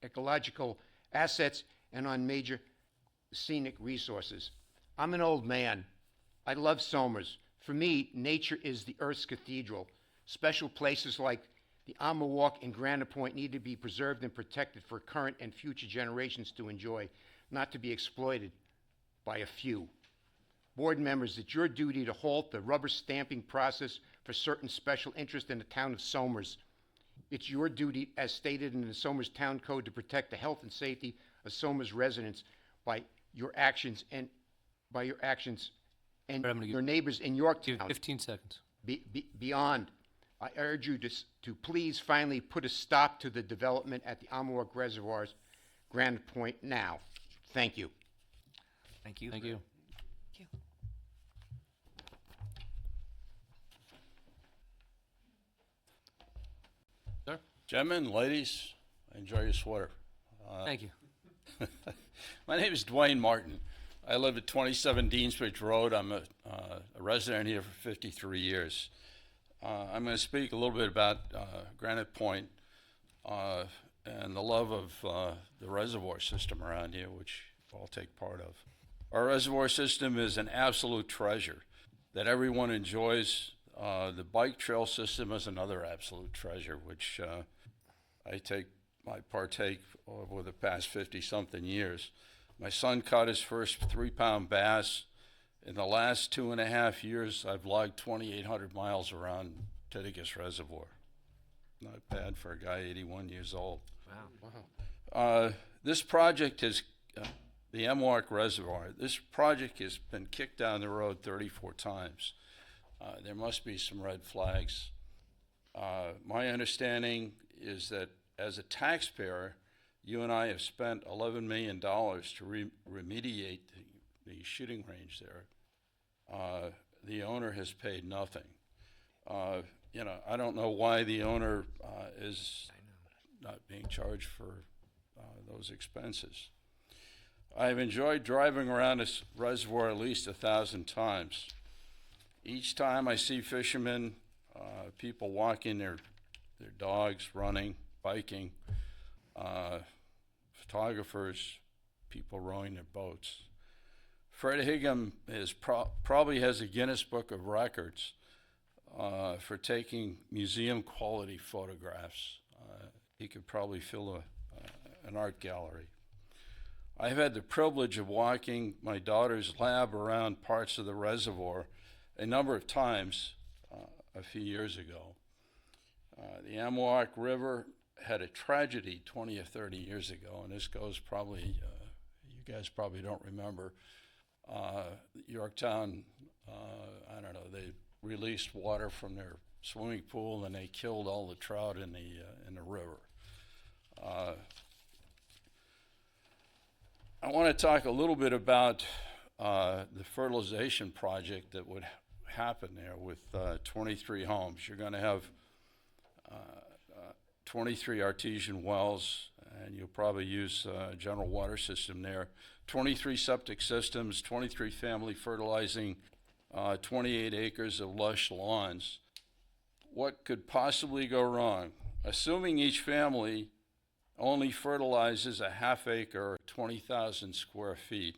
ecological assets, and on major scenic resources." I'm an old man. I love Somers. For me, nature is the Earth's cathedral. Special places like the Amawalk and Granite Point need to be preserved and protected for current and future generations to enjoy, not to be exploited by a few. Board members, it's your duty to halt the rubber stamping process for certain special interest in the town of Somers. It's your duty, as stated in the Somers Town Code, to protect the health and safety of Somers residents by your actions and your neighbors in Yorktown. 15 seconds. Beyond, I urge you to please finally put a stop to the development at the Amawalk Reservoir's Granite Point now. Thank you. Thank you. Thank you. Sir? Gentlemen, ladies, enjoy your sweater. Thank you. My name is Dwayne Martin. I live at 27 Deansbridge Road. I'm a resident here for 53 years. I'm going to speak a little bit about Granite Point and the love of the reservoir system around here, which we all take part of. Our reservoir system is an absolute treasure that everyone enjoys The bike trail system is another absolute treasure, which I partake over the past 50-something years. My son caught his first 3-pound bass. In the last 2.5 years, I've logged 2,800 miles around Titigus Reservoir. Not bad for a guy 81 years old. Wow. This project is the Emwark Reservoir. This project has been kicked down the road 34 times. There must be some red flags. My understanding is that as a taxpayer, you and I have spent $11 million to remediate the shooting range there. The owner has paid nothing. I don't know why the owner is not being charged for those expenses. I've enjoyed driving around this reservoir at least 1,000 times. Each time I see fishermen, people walking their dogs, running, biking, photographers, people rowing their boats. Fred Higham probably has a Guinness Book of Records for taking museum-quality photographs. He could probably fill an art gallery. I've had the privilege of walking my daughter's lab around parts of the reservoir a number of times a few years ago. The Emwark River had a tragedy 20 or 30 years ago, and this goes probably, you guys probably don't remember. Yorktown, I don't know, they released water from their swimming pool and they killed all the trout in the river. I want to talk a little bit about the fertilization project that would happen there with 23 homes. You're going to have 23 artesian wells, and you'll probably use a general water system there. 23 septic systems, 23 family fertilizing, 28 acres of lush lawns. What could possibly go wrong? Assuming each family only fertilizes a half acre or 20,000 square feet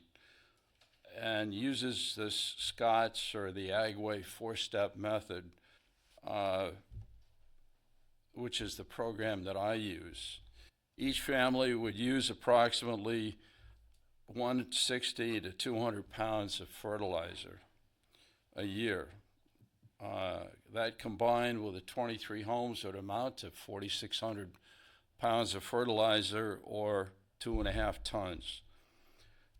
and uses this Scott's or the Agway 4-step method, which is the program that I use. Each family would use approximately 160 to 200 pounds of fertilizer a year. That combined with the 23 homes would amount to 4,600 pounds of fertilizer or 2.5 tons.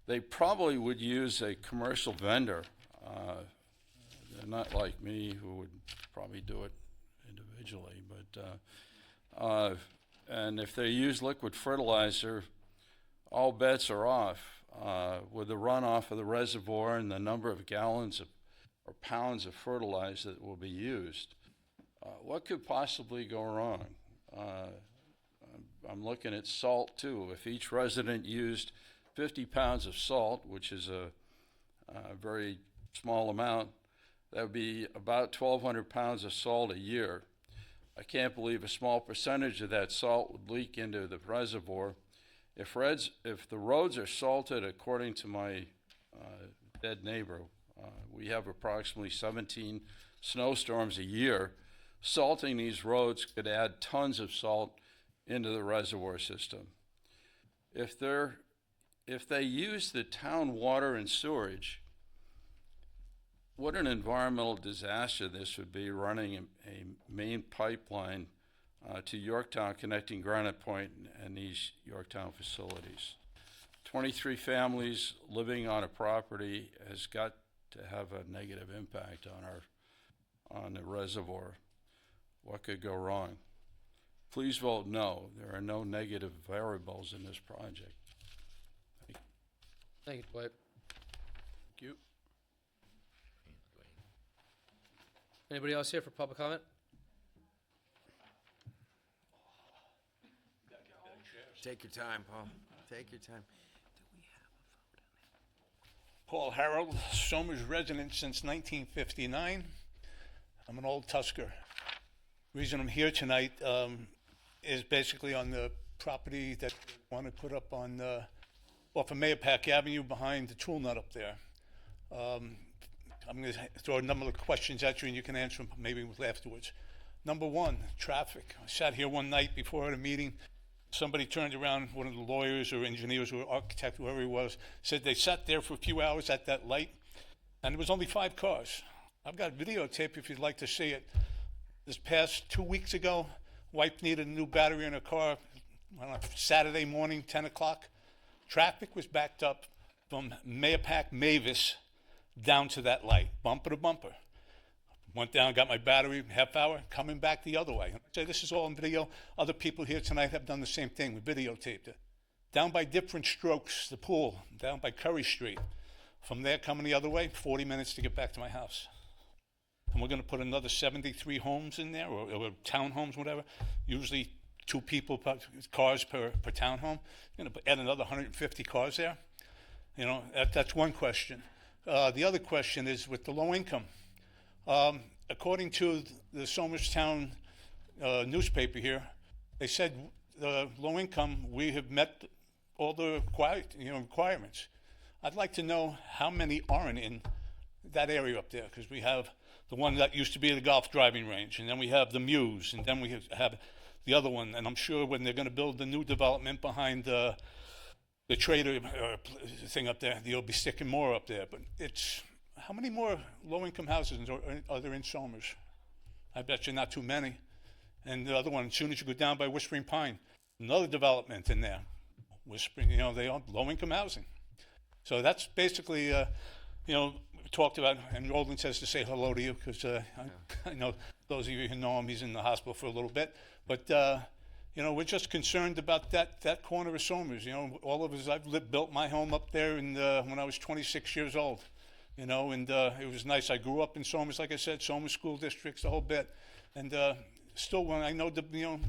They probably would use a commercial vendor. They're not like me, who would probably do it individually, but and if they use liquid fertilizer, all bets are off with the runoff of the reservoir and the number of gallons or pounds of fertilizer that will be used. What could possibly go wrong? I'm looking at salt too. If each resident used 50 pounds of salt, which is a very small amount, that would be about 1,200 pounds of salt a year. I can't believe a small percentage of that salt would leak into the reservoir. If the roads are salted, according to my dead neighbor, we have approximately 17 snowstorms a year. Salting these roads could add tons of salt into the reservoir system. If they use the town water and sewerage, what an environmental disaster this would be, running a main pipeline to Yorktown, connecting Granite Point and these Yorktown facilities. 23 families living on a property has got to have a negative impact on the reservoir. What could go wrong? Please vote no. There are no negative variables in this project. Thank you, Dwight. Thank you. Anybody else here for public comment? Take your time, Paul. Take your time. Paul Harold, Somers resident since 1959. I'm an old Tusker. Reason I'm here tonight is basically on the property that they want to put up on off of Mayapack Avenue behind the Tool Nut up there. I'm going to throw a number of questions at you, and you can answer them maybe afterwards. Number one, traffic. I sat here one night before the meeting. Somebody turned around, one of the lawyers or engineers or architect, whoever he was, said they sat there for a few hours at that light, and there was only 5 cars. I've got videotape if you'd like to see it. This past 2 weeks ago, wife needed a new battery in her car on a Saturday morning, 10 o'clock. Traffic was backed up from Mayapack, Mavis, down to that light, bumper to bumper. Went down, got my battery, half hour, coming back the other way. I say this is all on video. Other people here tonight have done the same thing. We videotaped it. Down by Different Strokes, the pool, down by Curry Street. From there, coming the other way, 40 minutes to get back to my house. And we're going to put another 73 homes in there, or townhomes, whatever. Usually 2 people, cars per townhome. You're going to add another 150 cars there. You know, that's one question. The other question is with the low income. According to the Somerstown newspaper here, they said low income, we have met all the requirements. I'd like to know how many aren't in that area up there, because we have the one that used to be the golf driving range, and then we have the Muse, and then we have the other one, and I'm sure when they're going to build the new development behind the trader thing up there, they'll be sticking more up there. But it's, how many more low-income houses are there in Somers? I bet you not too many. And the other one, as soon as you go down by Whispering Pine, another development in there. Whispering, you know, they are low-income housing. So that's basically, you know, talked about, and Roland says to say hello to you, because I know those of you who know him, he's in the hospital for a little bit. But, you know, we're just concerned about that corner of Somers. You know, all of us, I've built my home up there when I was 26 years old, you know, and it was nice. I grew up in Somers, like I said, Somers School Districts, the whole bit. And still, when I know the, you know,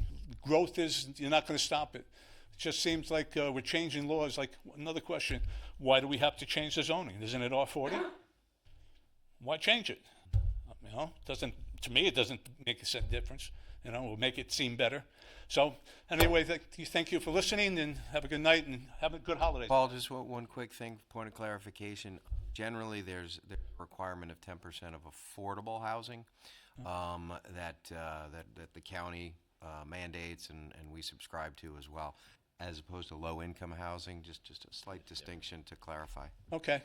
growth is, you're not going to stop it. It just seems like we're changing laws. Like, another question, why do we have to change the zoning? Isn't it R40? Why change it? You know, to me, it doesn't make a difference. You know, we'll make it seem better. So, anyway, thank you for listening, and have a good night, and have a good holiday. Paul, just one quick thing, point of clarification. Generally, there's a requirement of 10% of affordable housing that the county mandates and we subscribe to as well, as opposed to low-income housing. Just a slight distinction to clarify. Okay.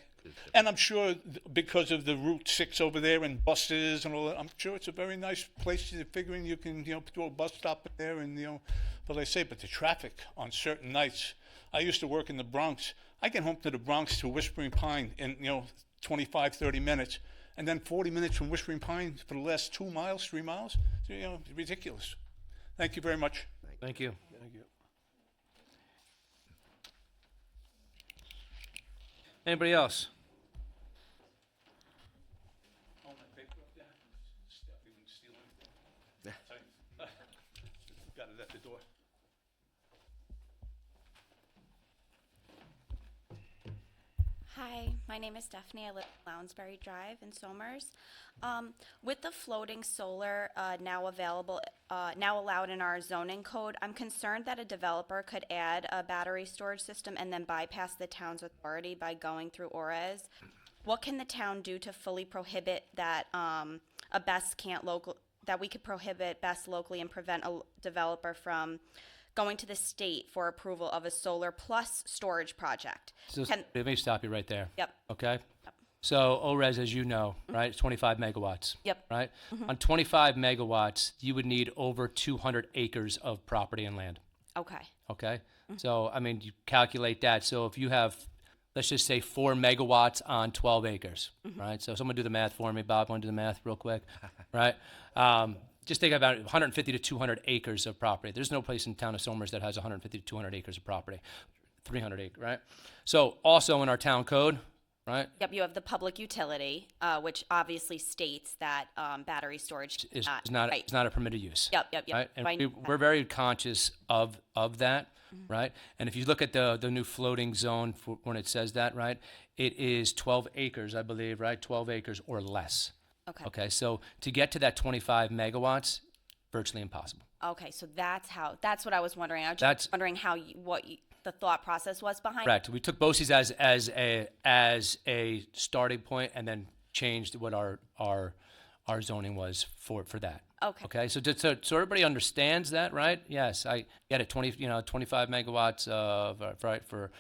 And I'm sure because of the Route 6 over there and buses and all that, I'm sure it's a very nice place. You're figuring you can, you know, throw a bus stop there and, you know, but they say, but the traffic on certain nights. I used to work in the Bronx. I get home to the Bronx to Whispering Pine in, you know, 25, 30 minutes, and then 40 minutes from Whispering Pine for the last 2 miles, 3 miles. So, you know, it's ridiculous. Thank you very much. Thank you. Thank you. Anybody else? Got it at the door. Hi, my name is Stephanie. I live on Lounsbury Drive in Somers. With the floating solar now allowed in our zoning code, I'm concerned that a developer could add a battery storage system and then bypass the town's authority by going through ORES. What can the town do to fully prohibit that that we could prohibit BESS locally and prevent a developer from going to the state for approval of a solar plus storage project? So let me stop you right there. Yep. Okay? Yep. So ORES, as you know, right, it's 25 megawatts. Yep. Right? On 25 megawatts, you would need over 200 acres of property and land. Okay. Okay? So, I mean, you calculate that. So if you have, let's just say 4 megawatts on 12 acres, right? So someone do the math for me. Bob, want to do the math real quick? Right? Just think about it, 150 to 200 acres of property. There's no place in the town of Somers that has 150 to 200 acres of property. 300 acres, right? So also in our town code, right? Yep, you have the public utility, which obviously states that battery storage Is not a permitted use. Yep. Right? And I know we're very conscious of that, right? And if you look at the new floating zone for when it says that, right, it is 12 acres, I believe, right? 12 acres or less. Okay. Okay, so to get to that 25 megawatts, virtually impossible. Okay, so that's what I was wondering. I was just wondering what the thought process was behind it. Correct. We took BOCES as a starting point and then changed what our zoning was for that. Okay. Okay, so everybody understands that, right? Yes, I get it, 25 megawatts of, right, for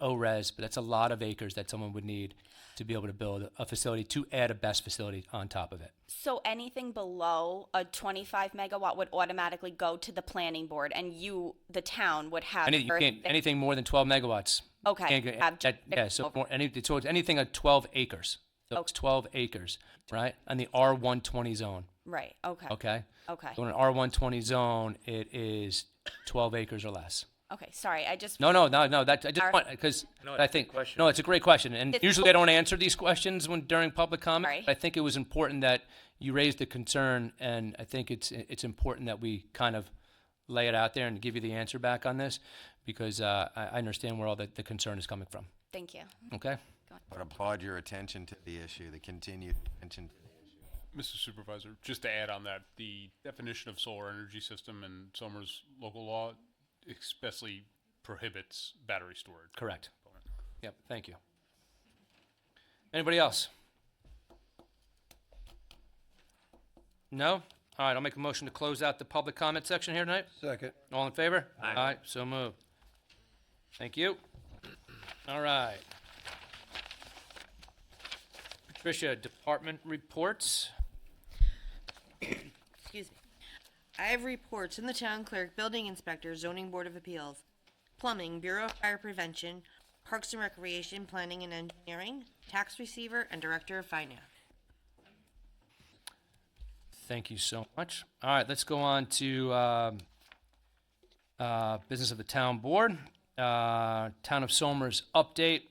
ORES, but that's a lot of acres that someone would need to be able to build a facility, to add a BESS facility on top of it. So anything below a 25 megawatt would automatically go to the planning board, and you, the town, would have. Anything more than 12 megawatts. Okay. Can't go- so it's anything at 12 acres. So it's 12 acres, right? On the R120 zone. Right. Okay. Okay. Okay. So in an R120 zone, it is 12 acres or less. Okay. Sorry, I just. No. That I just want, because I think it's a great question, and It's- usually I don't answer these questions during public comment. Right. But I think it was important that you raised the concern, and I think it's important that we kind of lay it out there and give you the answer back on this, because I understand where all the concern is coming from. Thank you. Okay. But applaud your attention to the issue, the continued attention to the issue. Mr. Supervisor, just to add on that, the definition of solar energy system in Somers local law especially prohibits battery storage. Correct. Yep, thank you. Anybody else? No? All right, I'll make a motion to close out the public comment section here tonight. Second. All in favor? Aye. So moved. Thank you. All right. Patricia, department reports. Excuse me. I have reports in the town clerk, building inspector, zoning board of appeals, plumbing, Bureau of Fire Prevention, Parks and Recreation, Planning and Engineering, tax receiver, and director of finance. Thank you so much. All right, let's go on to business of the town board. Town of Somers update.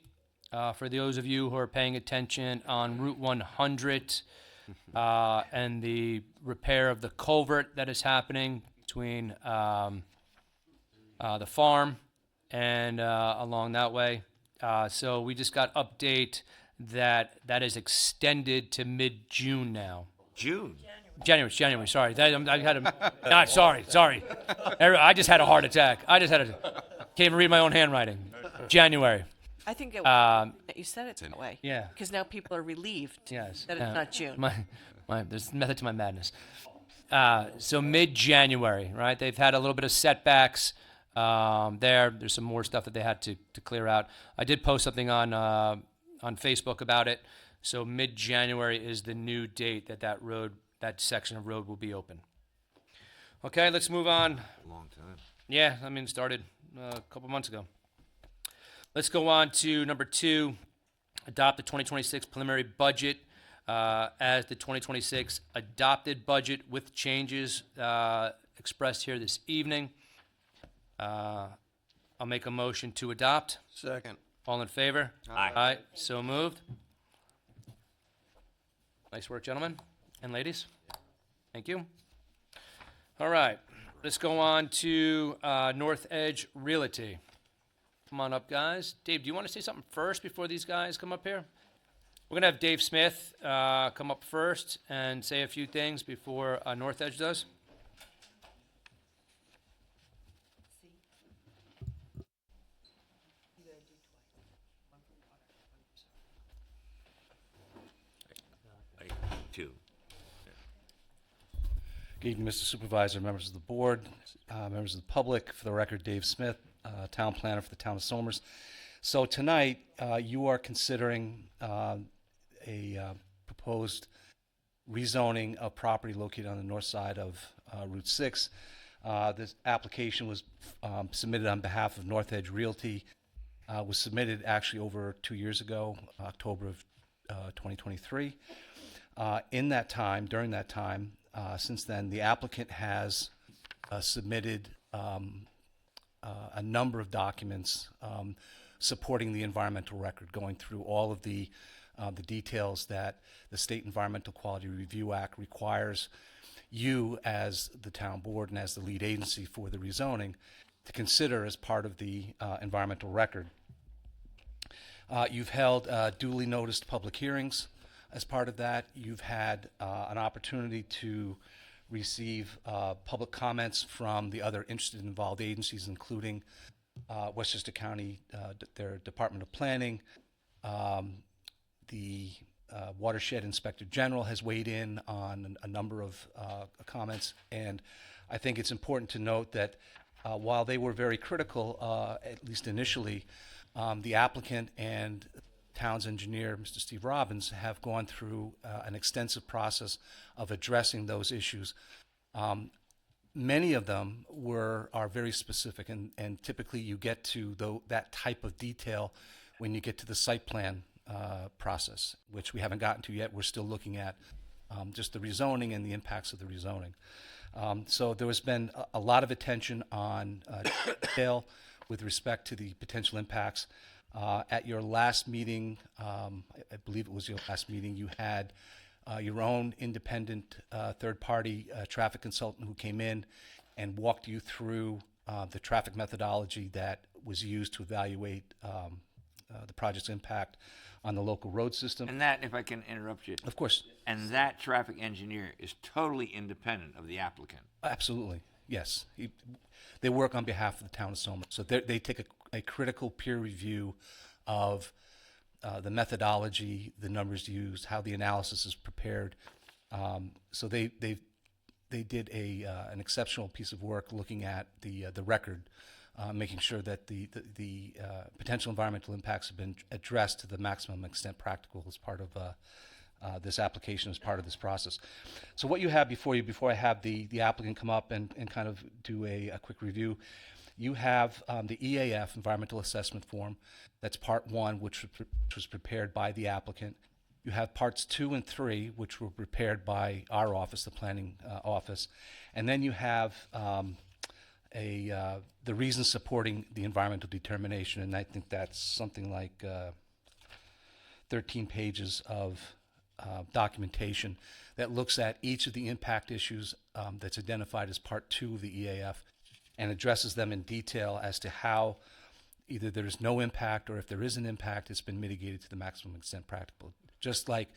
For those of you who are paying attention on Route 100 and the repair of the culvert that is happening between the farm and along that way. So we just got update that is extended to mid-June now. June. January. Sorry, I had a. Sorry. I just had a heart attack. Can't even read my own handwriting. January. I think you said it that way. Yeah. Because now people are relieved. Yes. That it's not June. There's method to my madness. So mid-January, right? They've had a little bit of setbacks. There's some more stuff that they had to clear out. I did post something on Facebook about it. So mid-January is the new date that section of road will be open. Okay, let's move on. Long time. Yeah, it started a couple months ago. Let's go on to number 2, adopt the 2026 preliminary budget as the 2026 adopted budget with changes expressed here this evening. I'll make a motion to adopt. Second. All in favor? Aye. Aye. So moved. Nice work, gentlemen and ladies. Thank you. All right. Let's go on to North Edge Realty. Come on up, guys. Dave, do you want to say something first before these guys come up here? We're going to have Dave Smith come up first and say a few things before North Edge does. Two. Good evening, Mr. Supervisor, members of the board, members of the public. For the record, Dave Smith, town planner for the town of Somers. So tonight, you are considering a proposed rezoning of property located on the north side of Route 6. This application was submitted on behalf of North Edge Realty. Was submitted actually over 2 years ago, October of 2023. During that time, since then, the applicant has submitted a number of documents supporting the environmental record, going through all of the details that the State Environmental Quality Review Act requires you as the town board and as the lead agency for the rezoning to consider as part of the environmental record. You've held duly noticed public hearings. As part of that, you've had an opportunity to receive public comments from the other interested and involved agencies, including Westchester County, their Department of Planning, the Watershed Inspector General has weighed in on a number of comments, and I think it's important to note that while they were very critical, at least initially, the applicant and town's engineer, Mr. Steve Robbins, have gone through an extensive process of addressing those issues. Many of them are very specific, and typically you get to that type of detail when you get to the site plan process, which we haven't gotten to yet. We're still looking at just the rezoning and the impacts of the rezoning. So there has been a lot of attention on detail with respect to the potential impacts. At your last meeting, I believe it was your last meeting, you had your own independent third-party traffic consultant who came in and walked you through the traffic methodology that was used to evaluate the project's impact on the local road system. And that, if I can interrupt you. Of course. And that traffic engineer is totally independent of the applicant. Absolutely, yes. They work on behalf of the town of Somers. So they take a critical peer review of the methodology, the numbers used, how the analysis is prepared. So they did an exceptional piece of work looking at the record, making sure that the potential environmental impacts have been addressed to the maximum extent practical as part of this application, as part of this process. So what you have before you, before I have the applicant come up and kind of do a quick review, you have the EAF, Environmental Assessment Form. That's part 1, which was prepared by the applicant. You have parts 2 and 3, which were prepared by our office, the planning office. And then you have the reasons supporting the environmental determination, and I think that's something like 13 pages of documentation that looks at each of the impact issues that's identified as part 2 of the EAF and addresses them in detail as to how either there's no impact or if there is an impact, it's been mitigated to the maximum extent practical. Just like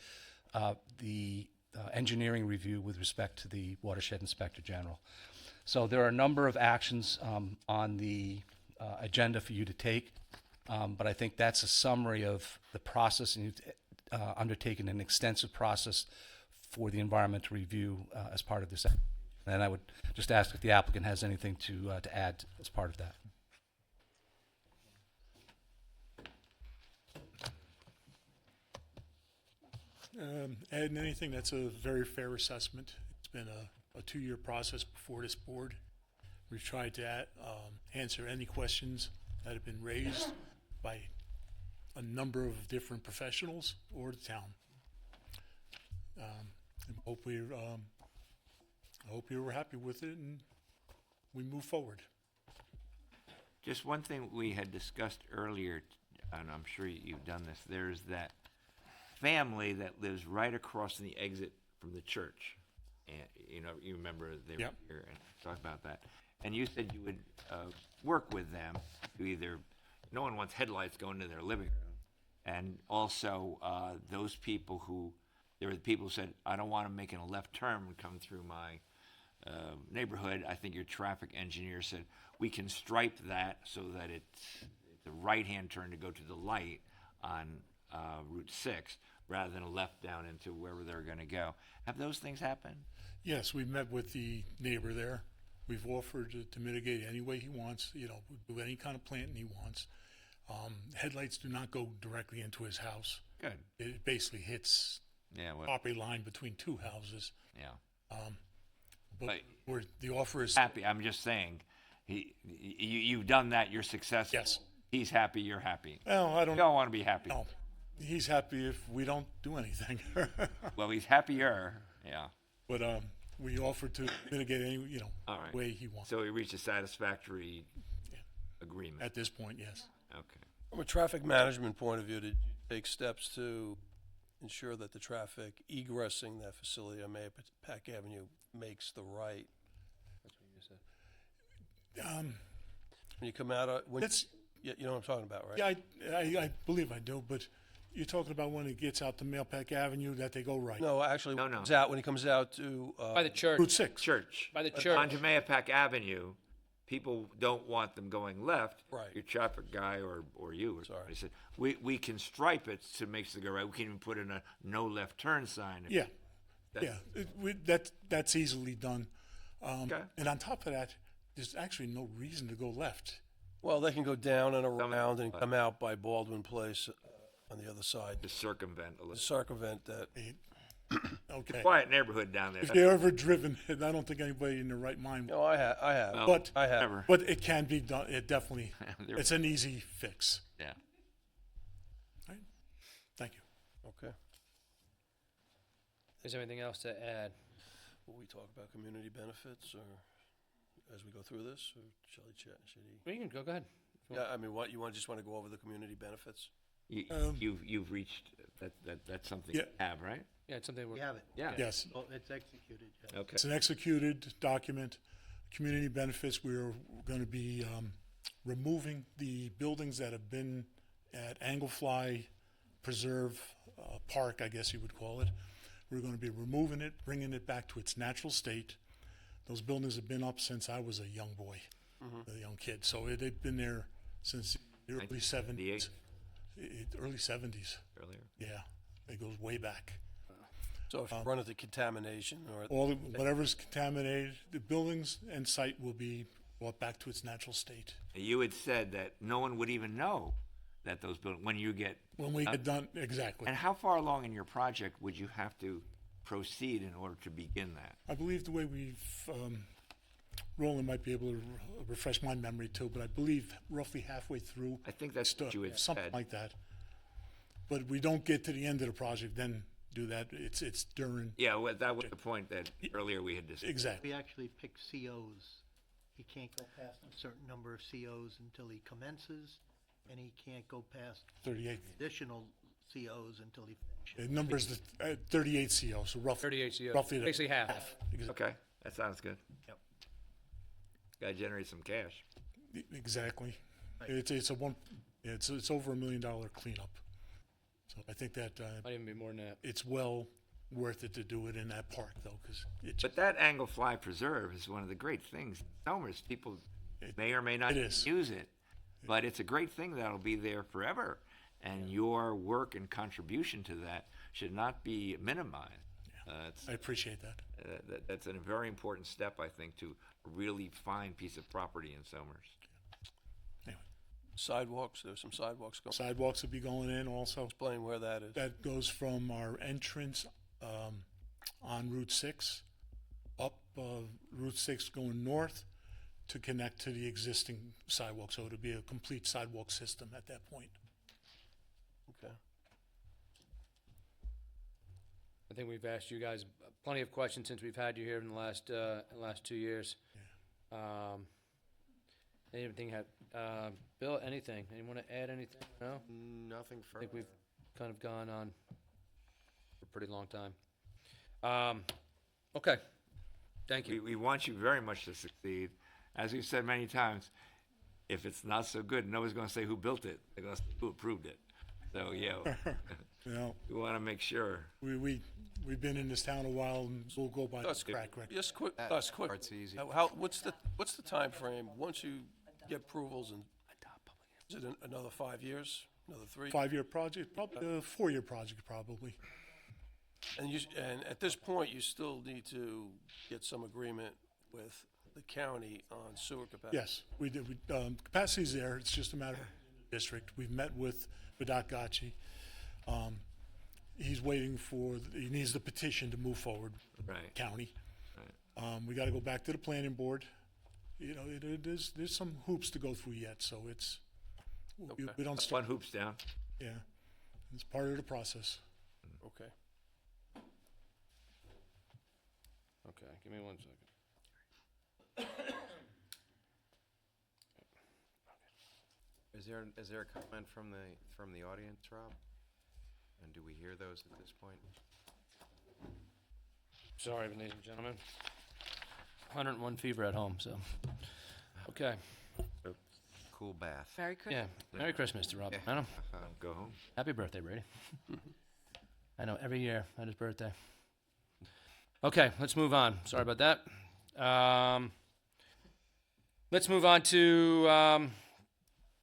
the engineering review with respect to the Watershed Inspector General. So there are a number of actions on the agenda for you to take, but I think that's a summary of the process, and you've undertaken an extensive process for the environmental review as part of this. And I would just ask if the applicant has anything to add as part of that. Add anything, that's a very fair assessment. It's been a 2-year process before this board. We've tried to answer any questions that have been raised by a number of different professionals or the town. And I hope you were happy with it and we move forward. Just one thing we had discussed earlier, and I'm sure you've done this, there's that family that lives right across from the exit from the church. And, you remember they were here and talked about that. And you said you would work with them to either, no one wants headlights going to their living room. And also those people there were the people who said, I don't want them making a left turn and come through my neighborhood. I think your traffic engineer said, we can stripe that so that it's the right-hand turn to go to the light on Route 6 rather than a left down into wherever they're going to go. Have those things happened? Yes, we met with the neighbor there. We've offered to mitigate any way he wants, do any kind of planting he wants. Headlights do not go directly into his house. Good. It basically hits property line between 2 houses. Yeah. But the offer is happy. I'm just saying, you've done that. You're successful. Yes. He's happy. You're happy. Well, I don't. You don't want to be happy. No, he's happy if we don't do anything. Well, he's happier. Yeah. But we offered to mitigate any All right. way he wants. So we reached a satisfactory agreement At this point, yes. Okay. From a traffic management point of view, did you take steps to ensure that the traffic egressing that facility on Mayapack Avenue makes the right? That's what you said. When you come out of, you know what I'm talking about, right? Yeah, I believe I do, but you're talking about when it gets out to Mayapack Avenue that they go right. No, actually, No. when he comes out to By the church. Route 6. Church. By the church. Onto Mayapack Avenue, people don't want them going left, Right. your traffic guy or you or somebody said, we can stripe it to make it go right. We can even put in a no left turn sign. Yeah, That- yeah, that's easily done. Okay. And on top of that, there's actually no reason to go left. Well, they can go down and around and come out by Baldwin Place on the other side. To circumvent a little. Circumvent that. Okay. Quiet neighborhood down there. If you've ever driven it, I don't think anybody in their right mind. No, I have. Well, But I have. never. but it can be done. It definitely. There- It's an easy fix. Yeah. Right? Thank you. Okay. Is there anything else to add? Will we talk about community benefits or as we go through this, or shall he chat? Should he? Well, you can go ahead. Yeah, I mean, what, you just want to go over the community benefits? You've reached, that's something Yeah. you have, right? Yeah, it's something We have it. Yeah. Yes. Oh, it's executed, yeah. Okay. It's an executed document. Community benefits, we're going to be removing the buildings that have been at Anglefly Preserve Park, I guess you would call it. We're going to be removing it, bringing it back to its natural state. Those buildings have been up since I was a young boy, a young kid. So they've been there since the early 70s. Early 70s. Earlier. Yeah, it goes way back. So if you run into contamination or. Whatever's contaminated, the buildings and site will be brought back to its natural state. You had said that no one would even know that those buildings, when you get. When we get done, exactly. And how far along in your project would you have to proceed in order to begin that? I believe the way we've, Roland might be able to refresh my memory too, but I believe roughly halfway through. I think that's what you had something said. like that. But we don't get to the end of the project, then do that. It's during. Yeah, well, that was the point that earlier we had discussed. Exactly. We actually pick COs. He can't go past a certain number of COs until he commences, and he can't go past 38. additional COs until he finishes. The number's 38 CO, so roughly. 38 CO. Roughly Basically half. Exactly. Okay, that sounds good. Yep. Gotta generate some cash. Exactly. It's over $1 million cleanup. So I think that Might even be more than that. it's well worth it to do it in that park though, because it's But that Anglefly Preserve is one of the great things. In Somers, people may or may not it is. use it, but it's a great thing that'll be there forever. And your work and contribution to that should not be minimized. I appreciate that. That's a very important step, I think, to a really fine piece of property in Somers. Sidewalks, there's some sidewalks going. Sidewalks will be going in also. Explain where that is. That goes from our entrance on Route 6 up Route 6 going north to connect to the existing sidewalk. So it'll be a complete sidewalk system at that point. Okay. I think we've asked you guys plenty of questions since we've had you here in the last 2 years. Anything Bill, anything? Anyone want to add anything? No? Nothing I further. think we've kind of gone on for a pretty long time. Okay. Thank you. We want you very much to succeed. As we've said many times, if it's not so good, nobody's going to say who built it. They're going to say who approved it. So, yeah, You know, we want to make sure. we've been in this town a while, and we'll go by the That's good. track record. Just quick, That quick. part's easy. What's the time frame once you get approvals and is it another 5 years, another 3? 5-year project, probably a 4-year project, probably. And at this point, you still need to get some agreement with the county on sewer capacity. Yes, we did. Capacity's there. It's just a matter of district. We've met with Vidat Gachi. He's waiting he needs the petition to move forward. Right. County. We got to go back to the planning board. You know, there's some hoops to go through yet, so we don't One hoops down. Yeah, it's part of the process. Okay. Okay, give me 1 second. Is there a comment from the audience, Rob? And do we hear those at this point? Sorry, ladies and gentlemen. 101 fever at home, so. Okay. Cool bath. Merry Christmas. Yeah. Merry Christmas to Rob. I know. Go home. Happy birthday, Brady. I know, every year at his birthday. Okay, let's move on. Sorry about that. Let's move on to,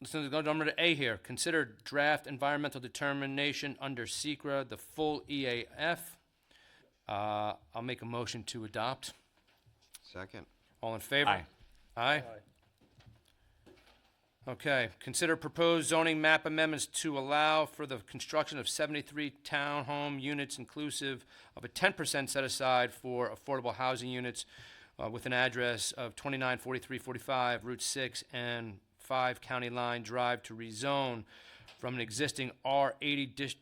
let's go number A here. Consider draft environmental determination under SECRA, the full EAF. I'll make a motion to adopt. Second. All in favor? Aye. Aye. Okay, consider proposed zoning map amendments to allow for the construction of 73 townhome units inclusive of a 10% set aside for affordable housing units with an address of 294345 Route 6 and 5 County Line Drive to rezone from an existing R80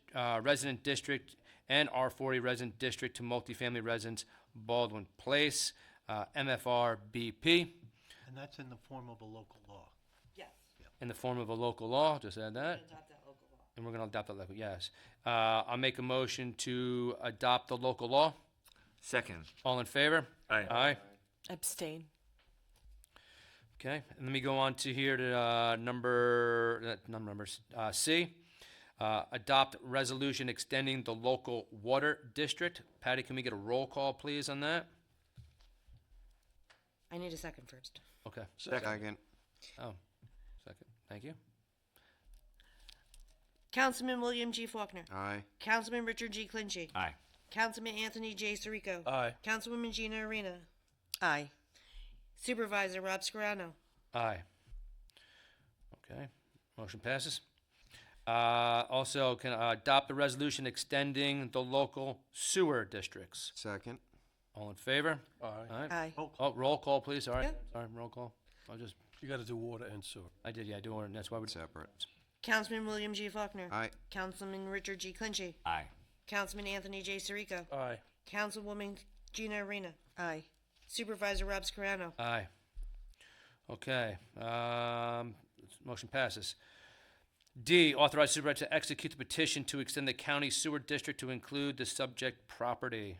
resident district and R40 resident district to multifamily residence Baldwin Place, MFR BP. And that's in the form of a local law. Yes. In the form of a local law, just add that. Adopt that local law. And we're gonna adopt the local, yes. I'll make a motion to adopt the local law. Second. All in favor? Aye. Aye. Abstain. Okay, and let me go on to here to numbers C. Adopt resolution extending the local water district. Patty, can we get a roll call, please, on that? I need a second first. Okay. Second. Oh, second. Thank you. Councilman William G. Faulkner. Aye. Councilman Richard G. Clinchie. Aye. Councilman Anthony J. Sirico. Aye. Councilwoman Gina Arena. Aye. Supervisor Rob Scarano. Aye. Okay, motion passes. Also, can adopt the resolution extending the local sewer districts. Second. All in favor? Aye. Aye. Oh, roll call, please. Sorry. Yeah. Sorry, roll call. You gotta do water and sewer. I did, yeah, I do, and that's why we. Separate. Councilman William G. Faulkner. Aye. Councilman Richard G. Clinchie. Aye. Councilman Anthony J. Sirico. Aye. Councilwoman Gina Arena. Aye. Supervisor Rob Scarano. Aye. Okay, motion passes. D, authorize supervisor to execute the petition to extend the county sewer district to include the subject property.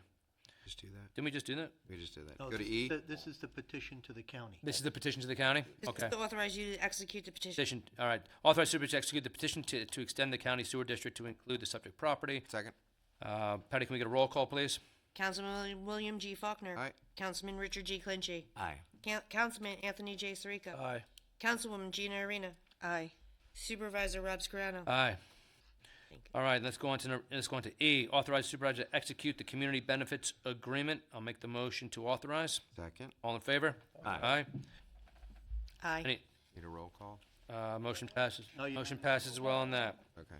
Just do that. Didn't we just do that? We just did that. No, Go to this E. is the- This is the petition to the county. This is the petition to the county? This Okay. is to authorize you to execute the petition. Petition, all right. Authorize supervisor to execute the petition to extend the county sewer district to include the subject property. Second. Patty, can we get a roll call, please? Councilman William G. Faulkner. Aye. Councilman Richard G. Clinchie. Aye. Councilman Anthony J. Sirico. Aye. Councilwoman Gina Arena. Aye. Supervisor Rob Scarano. Aye. All right, let's go on to E. Authorize supervisor to execute the community benefits agreement. I'll make the motion to authorize. Second. All in favor? Aye. Aye. Any, Need a roll call? motion passes. No, you Motion passes as well on that. Okay.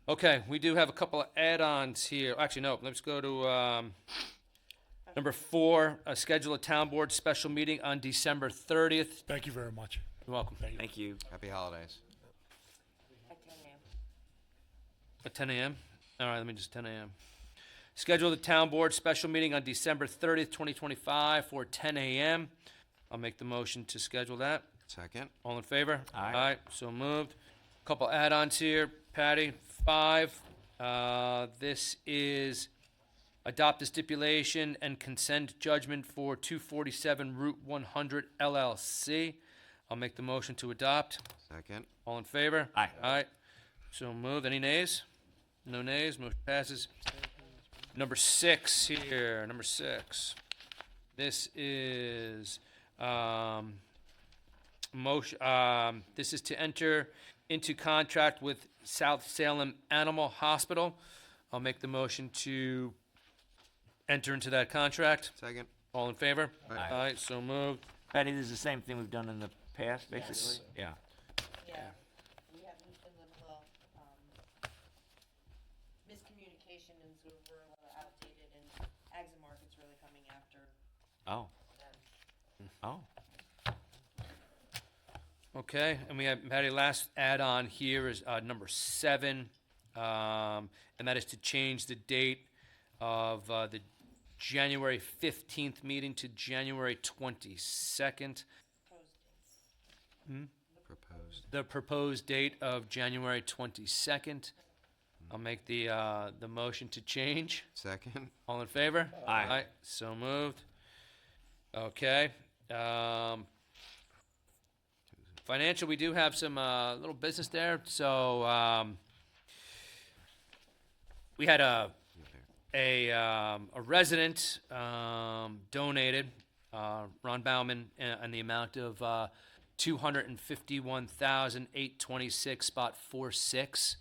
Okay, we do have a couple of add-ons here. Actually, no, let's go to number 4, schedule a town board special meeting on December 30th. Thank you very much. You're welcome. Thank you. Happy holidays. At 10 a.m.? All right, let me just 10 a.m. Schedule the town board special meeting on December 30th, 2025 for 10 a.m. I'll make the motion to schedule that. Second. All in favor? Aye. So moved. Couple add-ons here, Patty. 5, this is adopt a stipulation and consent judgment for 247 Route 100 LLC. I'll make the motion to adopt. Second. All in favor? Aye. Aye. So moved. Any nays? No nays. Motion passes. Number 6 here. Number 6. This is motion. This is to enter into contract with South Salem Animal Hospital. I'll make the motion to enter into that contract. Second. All in favor? Aye. Aye. So moved. Patty, this is the same thing we've done in the past, basically? Yeah. Yeah. We have been a little miscommunication and sort of we're a little outdated and Ags and Market's really coming after Oh. them. Oh. Okay, and we have, Patty, last add-on here is number 7, and that is to change the date of the January 15th meeting to January 22nd. Proposed. The proposed date of January 22nd. I'll make the motion to change. Second. All in favor? Aye. So moved. Okay. Financial, we do have some little business there. So we had a resident donated, Ron Bauman, in the amount of $251,826, spot 46.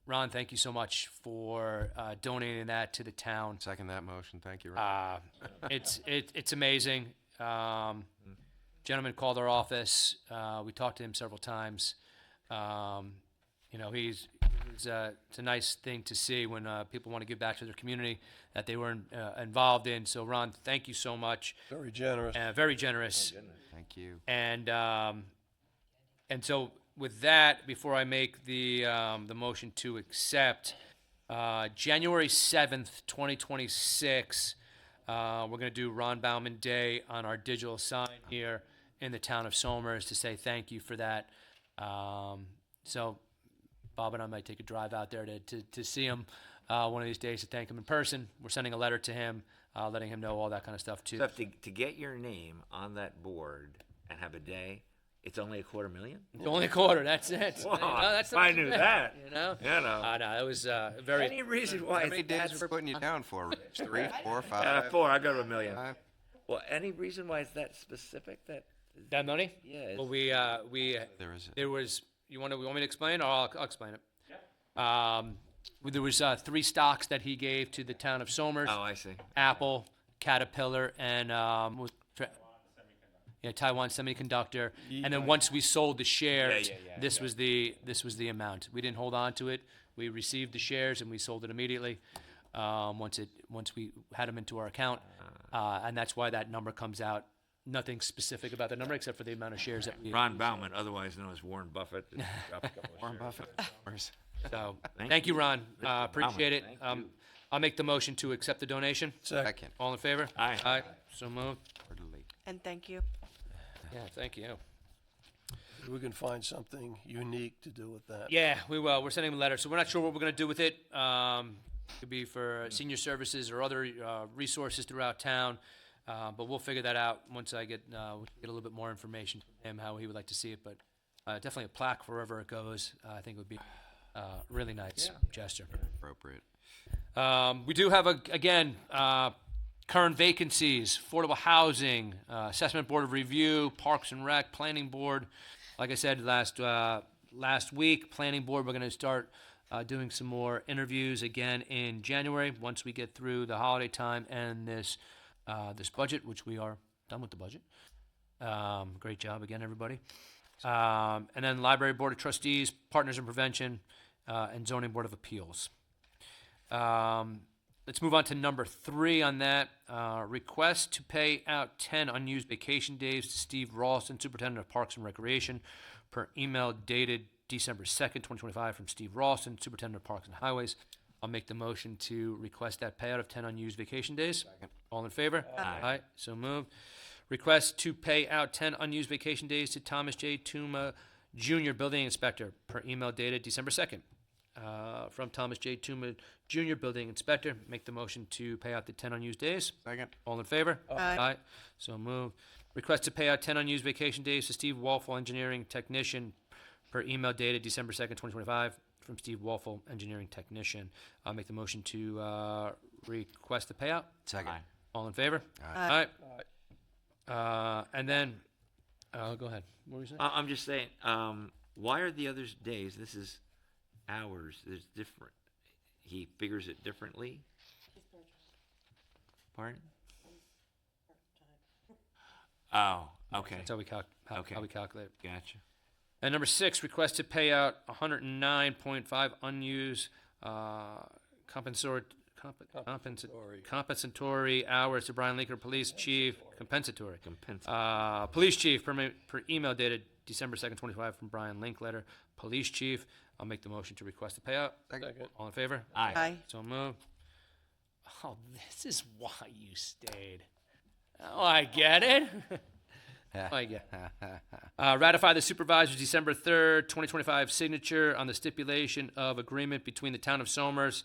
Ron, thank you so much for donating that to the town. Second that motion. Thank you, Ron. It's amazing. Gentleman called our office. We talked to him several times. It's a nice thing to see when people want to give back to their community that they were involved in. So, Ron, thank you so much. Very generous. Very generous. Thank you. And so with that, before I make the motion to accept, January 7th, 2026, we're going to do Ron Bauman Day on our digital sign here in the town of Somers to say thank you for that. So Bob and I might take a drive out there to see him one of these days to thank him in person. We're sending a letter to him, letting him know all that kind of stuff too. So to get your name on that board and have a day, it's only $250,000. It's only a quarter. That's it. Wow, That's I knew that. You know. No, it was very. Any reason why? How many days we're putting you down for, Rich? 3, 4, 5? 4. I go to $1 million. Well, any reason why it's that specific? That money? Yeah. Well, there was. You want me to explain, or I'll explain it. Yeah. There was 3 stocks that he gave to the town of Somers. Oh, I see. Apple, Caterpillar, and Taiwan Semiconductor. And then once we sold the shares, this was the amount. We didn't hold on to it. We received the shares and we sold it immediately. Once we had them into our account, and that's why that number comes out. Nothing specific about the number except for the amount of shares that we. Ron Bauman, otherwise known as Warren Buffett. Warren Buffett. So, thank you, Ron. Appreciate it. I'll make the motion to accept the donation. Second. All in favor? Aye. Aye. So moved. And thank you. Yeah, thank you. We can find something unique to do with that. Yeah, we will. We're sending him a letter, so we're not sure what we're going to do with it. Could be for senior services or other resources throughout town, but we'll figure that out once I get a little bit more information from him, how he would like to see it. But definitely a plaque wherever it goes. I think it would be really nice gesture. Appropriate. We do have current vacancies: affordable housing, assessment board of review, parks and rec, planning board. Like I said last week, planning board, we're going to start doing some more interviews again in January once we get through the holiday time and this budget, which we are done with the budget. Great job again, everybody. And then library board of trustees, partners in prevention, and zoning board of appeals. Let's move on to number 3 on that. Request to pay out 10 unused vacation days to Steve Ralston, Superintendent of Parks and Recreation, per email dated December 2nd, 2025 from Steve Ralston, Superintendent of Parks and Highways. I'll make the motion to request that payout of 10 unused vacation days. Second. All in favor? Aye. So moved. Request to pay out 10 unused vacation days to Thomas J. Tuma, Jr., Building Inspector, per email dated December 2nd. From Thomas J. Tuma, Jr., Building Inspector. Make the motion to pay out the 10 unused days. Second. All in favor? Aye. So moved. Request to pay out 10 unused vacation days to Steve Wolfel, Engineering Technician, per email dated December 2nd, 2025, from Steve Wolfel, Engineering Technician. I'll make the motion to request the payout. Second. Aye. All in favor? Aye. And then, go ahead. What were you saying? I'm just saying, why are the others days? This is hours. It's different. He figures it differently. Pardon? Oh, okay. That's how we calculate. Gotcha. And number 6, request to pay out 109.5 unused compensatory hours to Brian Leaker, Police Chief, compensatory. Police Chief, per email dated December 2nd, 2025, from Brian Linkletter, Police Chief. I'll make the motion to request the payout. Second. All in favor? Aye. Aye. So moved. Oh, this is why you stayed. Oh, I get it. I get it. Ratify the supervisor's December 3rd, 2025 signature on the stipulation of agreement between the town of Somers,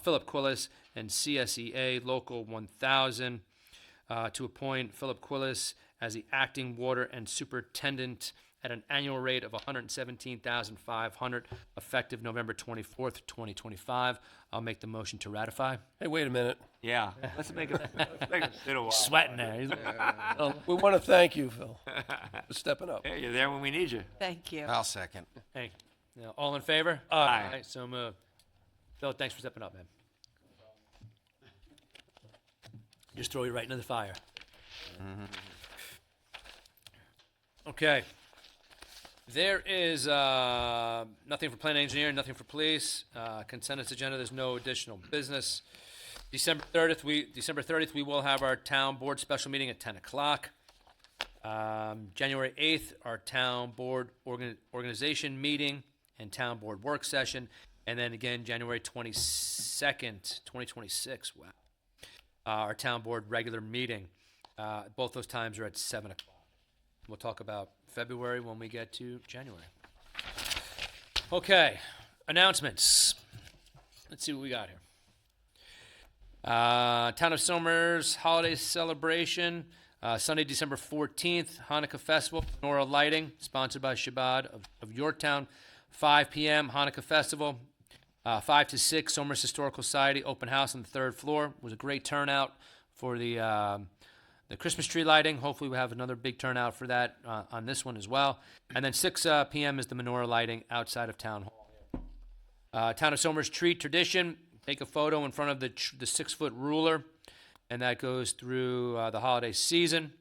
Philip Quillis, and CSEA Local 1000 to appoint Philip Quillis as the acting water and superintendent at an annual rate of $117,500, effective November 24th, 2025. I'll make the motion to ratify. Hey, wait a minute. Yeah, let's make it sit a while. Sweating there. We want to thank you, Phil, for stepping up. Hey, you're there when we need you. Thank you. I'll second. Hey, all in favor? Aye. So moved. Phil, thanks for stepping up, man. Just throw you right into the fire. Okay. There is nothing for planning engineering, nothing for police. Consent agenda, there's no additional business. December 30th, we will have our town board special meeting at 10 o'clock. January 8th, our town board organization meeting and town board work session. And then again, January 22nd, 2026, wow. Our town board regular meeting. Both those times are at 7 o'clock. We'll talk about February when we get to January. Okay, announcements. Let's see what we got here. Town of Somers holiday celebration, Sunday, December 14th, Hanukkah Festival, menorah lighting, sponsored by Shabbat of Yorktown, 5 p.m. Hanukkah Festival, 5 to 6, Somers Historical Society, open house on the 3rd floor. It was a great turnout for the Christmas tree lighting. Hopefully we'll have another big turnout for that on this one as well. And then 6 p.m. is the menorah lighting outside of Town Hall. Town of Somers tree tradition. Take a photo in front of the 6-foot ruler, and that goes through the holiday season.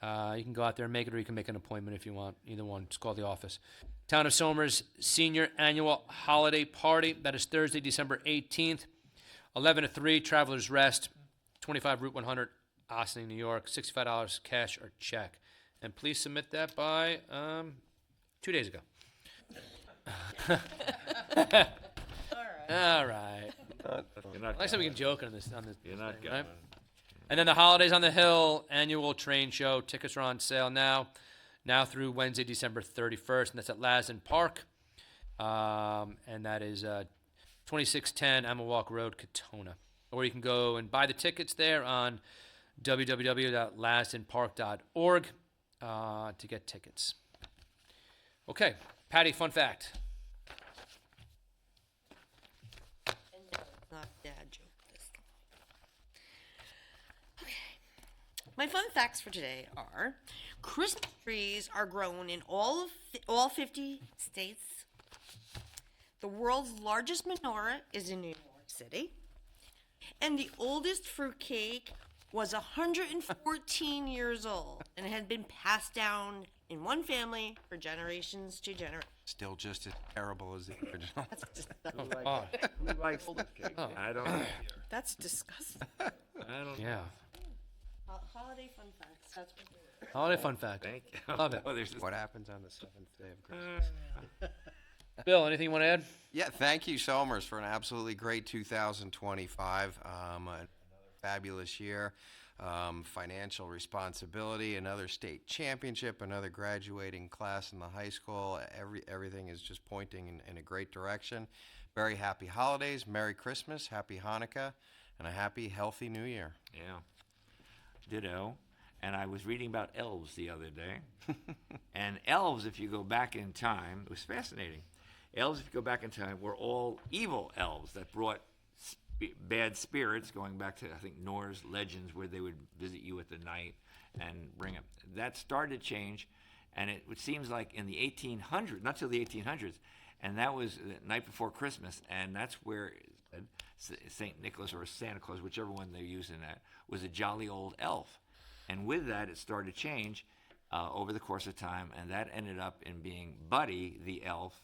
You can go out there and make it, or you can make an appointment if you want. Either one. Just call the office. Town of Somers Senior Annual Holiday Party. That is Thursday, December 18th, 11 to 3, Travelers Rest, 25 Route 100, Ossining, New York, $65 cash or check. And please submit that by 2 days ago. All right. Next time we can joke on this. You're not thing, going. right? And then the Holidays on the Hill annual train show. Tickets are on sale now through Wednesday, December 31st, and that's at Lasden Park. And that is 2610 Amawalk Road, Katona. Or you can go and buy the tickets there on www.lasdenpark.org to get tickets. Okay, Patty, fun fact. Not dad joke this time. Okay. My fun facts for today are: Christmas trees are grown in all 50 states. The world's largest menorah is in New York City. And the oldest fruitcake was 114 years old and had been passed down in one family for generations to generations. Still just as terrible as the original. Who likes this cake? I don't know. That's disgusting. I don't know. Yeah. Holiday fun facts. That's what we're Holiday fun fact. Thank you. Love it. Oh, there's this- What happens on the 7th day of Christmas? Bill, anything you want to add? Yeah, thank you, Somers, for an absolutely great 2025. Another fabulous year. Financial responsibility, another state championship, another graduating class in the high school. Everything is just pointing in a great direction. Very happy holidays, Merry Christmas, Happy Hanukkah, and a happy, healthy New Year. Yeah. Ditto. And I was reading about elves the other day. And elves, if you go back in time, it was fascinating. Elves, if you go back in time, were all evil elves that brought bad spirits, going back to, I think, Norse legends, where they would visit you at the night and bring them. That started to change, and it seems like in the 1800s, not till the 1800s, and that was the night before Christmas, and that's where St. Nicholas or Santa Claus, whichever one they're using that, was a jolly old elf. And with that, it started to change over the course of time, and that ended up in being Buddy, the elf,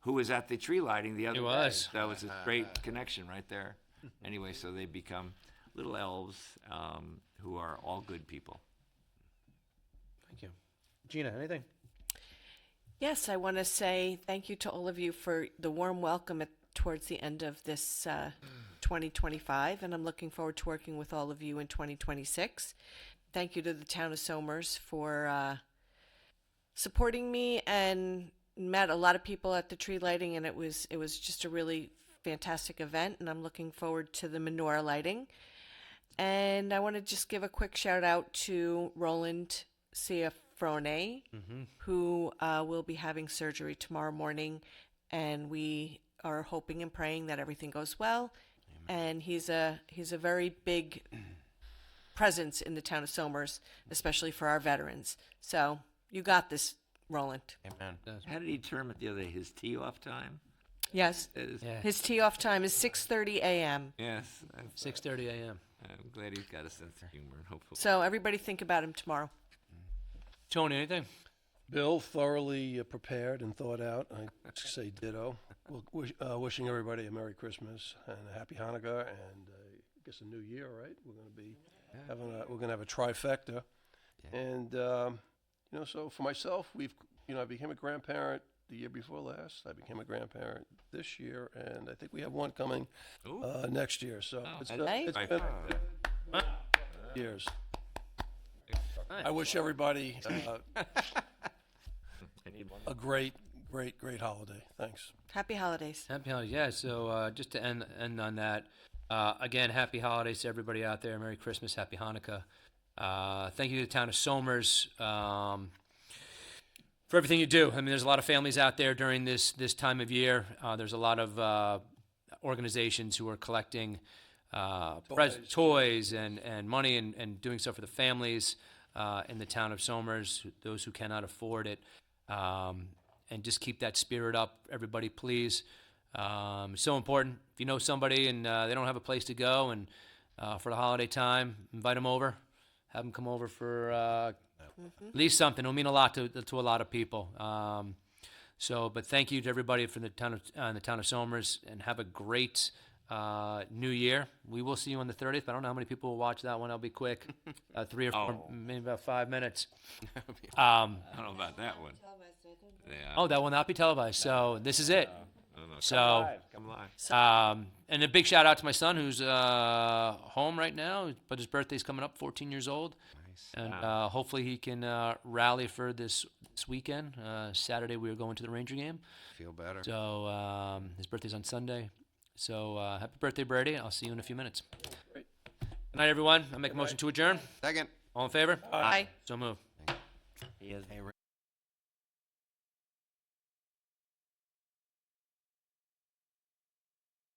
who was at the tree lighting the other day. was. That was a great connection right there. Anyway, so they become little elves who are all good people. Thank you. Gina, anything? Yes, I want to say thank you to all of you for the warm welcome towards the end of this 2025, and I'm looking forward to working with all of you in 2026. Thank you to the town of Somers for supporting me, and met a lot of people at the tree lighting, and it was just a really fantastic event, and I'm looking forward to the menorah lighting. And I want to just give a quick shout out to Roland Ciafrone, who will be having surgery tomorrow morning, and we are hoping and praying that everything goes well. and he's a very big presence in the town of Somers, especially for our veterans. So you got this, Roland. Amen. How did he term it the other day? His tee off time? Yes. Yeah. His tee off time is 6:30 a.m. Yes. 6:30 a.m. I'm glad he's got a sense of humor, and hopefully. So everybody think about him tomorrow. Tony, anything? Bill, thoroughly prepared and thought out. I say ditto. Wishing everybody a Merry Christmas and a Happy Hanukkah and I guess a New Year, right? We're going to be we're going to have a trifecta. And, you know, so for myself, I became a grandparent the year before last. I became a grandparent this year, and I think we have one coming next year. So it's been years. I wish everybody a great holiday. Thanks. Happy holidays. Happy holidays. Yeah, so just to end on that, again, happy holidays to everybody out there. Merry Christmas, Happy Hanukkah. Thank you to the town of Somers for everything you do. I mean, there's a lot of families out there during this time of year. There's a lot of organizations who are collecting toys and money and doing so for the families in the town of Somers, those who cannot afford it. And just keep that spirit up, everybody, please. It's so important. If you know somebody and they don't have a place to go, and for the holiday time, invite them over. Have them come over for at least something. It'll mean a lot to a lot of people. But thank you to everybody from the town of Somers, and have a great New Year. We will see you on the 30th. I don't know how many people will watch that one. I'll be quick. 3 or 4, maybe about 5 minutes. I don't know about that one. Yeah. Oh, that will not be televised. So this is it. No. Come live. And a big shout out to my son, who's home right now, but his birthday's coming up, 14 years old. Nice. And hopefully he can rally for this weekend. Saturday we are going to the Ranger game. Feel better. So his birthday's on Sunday. So happy birthday, Brady. I'll see you in a few minutes. Great. Good night, everyone. I make a motion to adjourn. Second. All in favor? Aye. So move. He has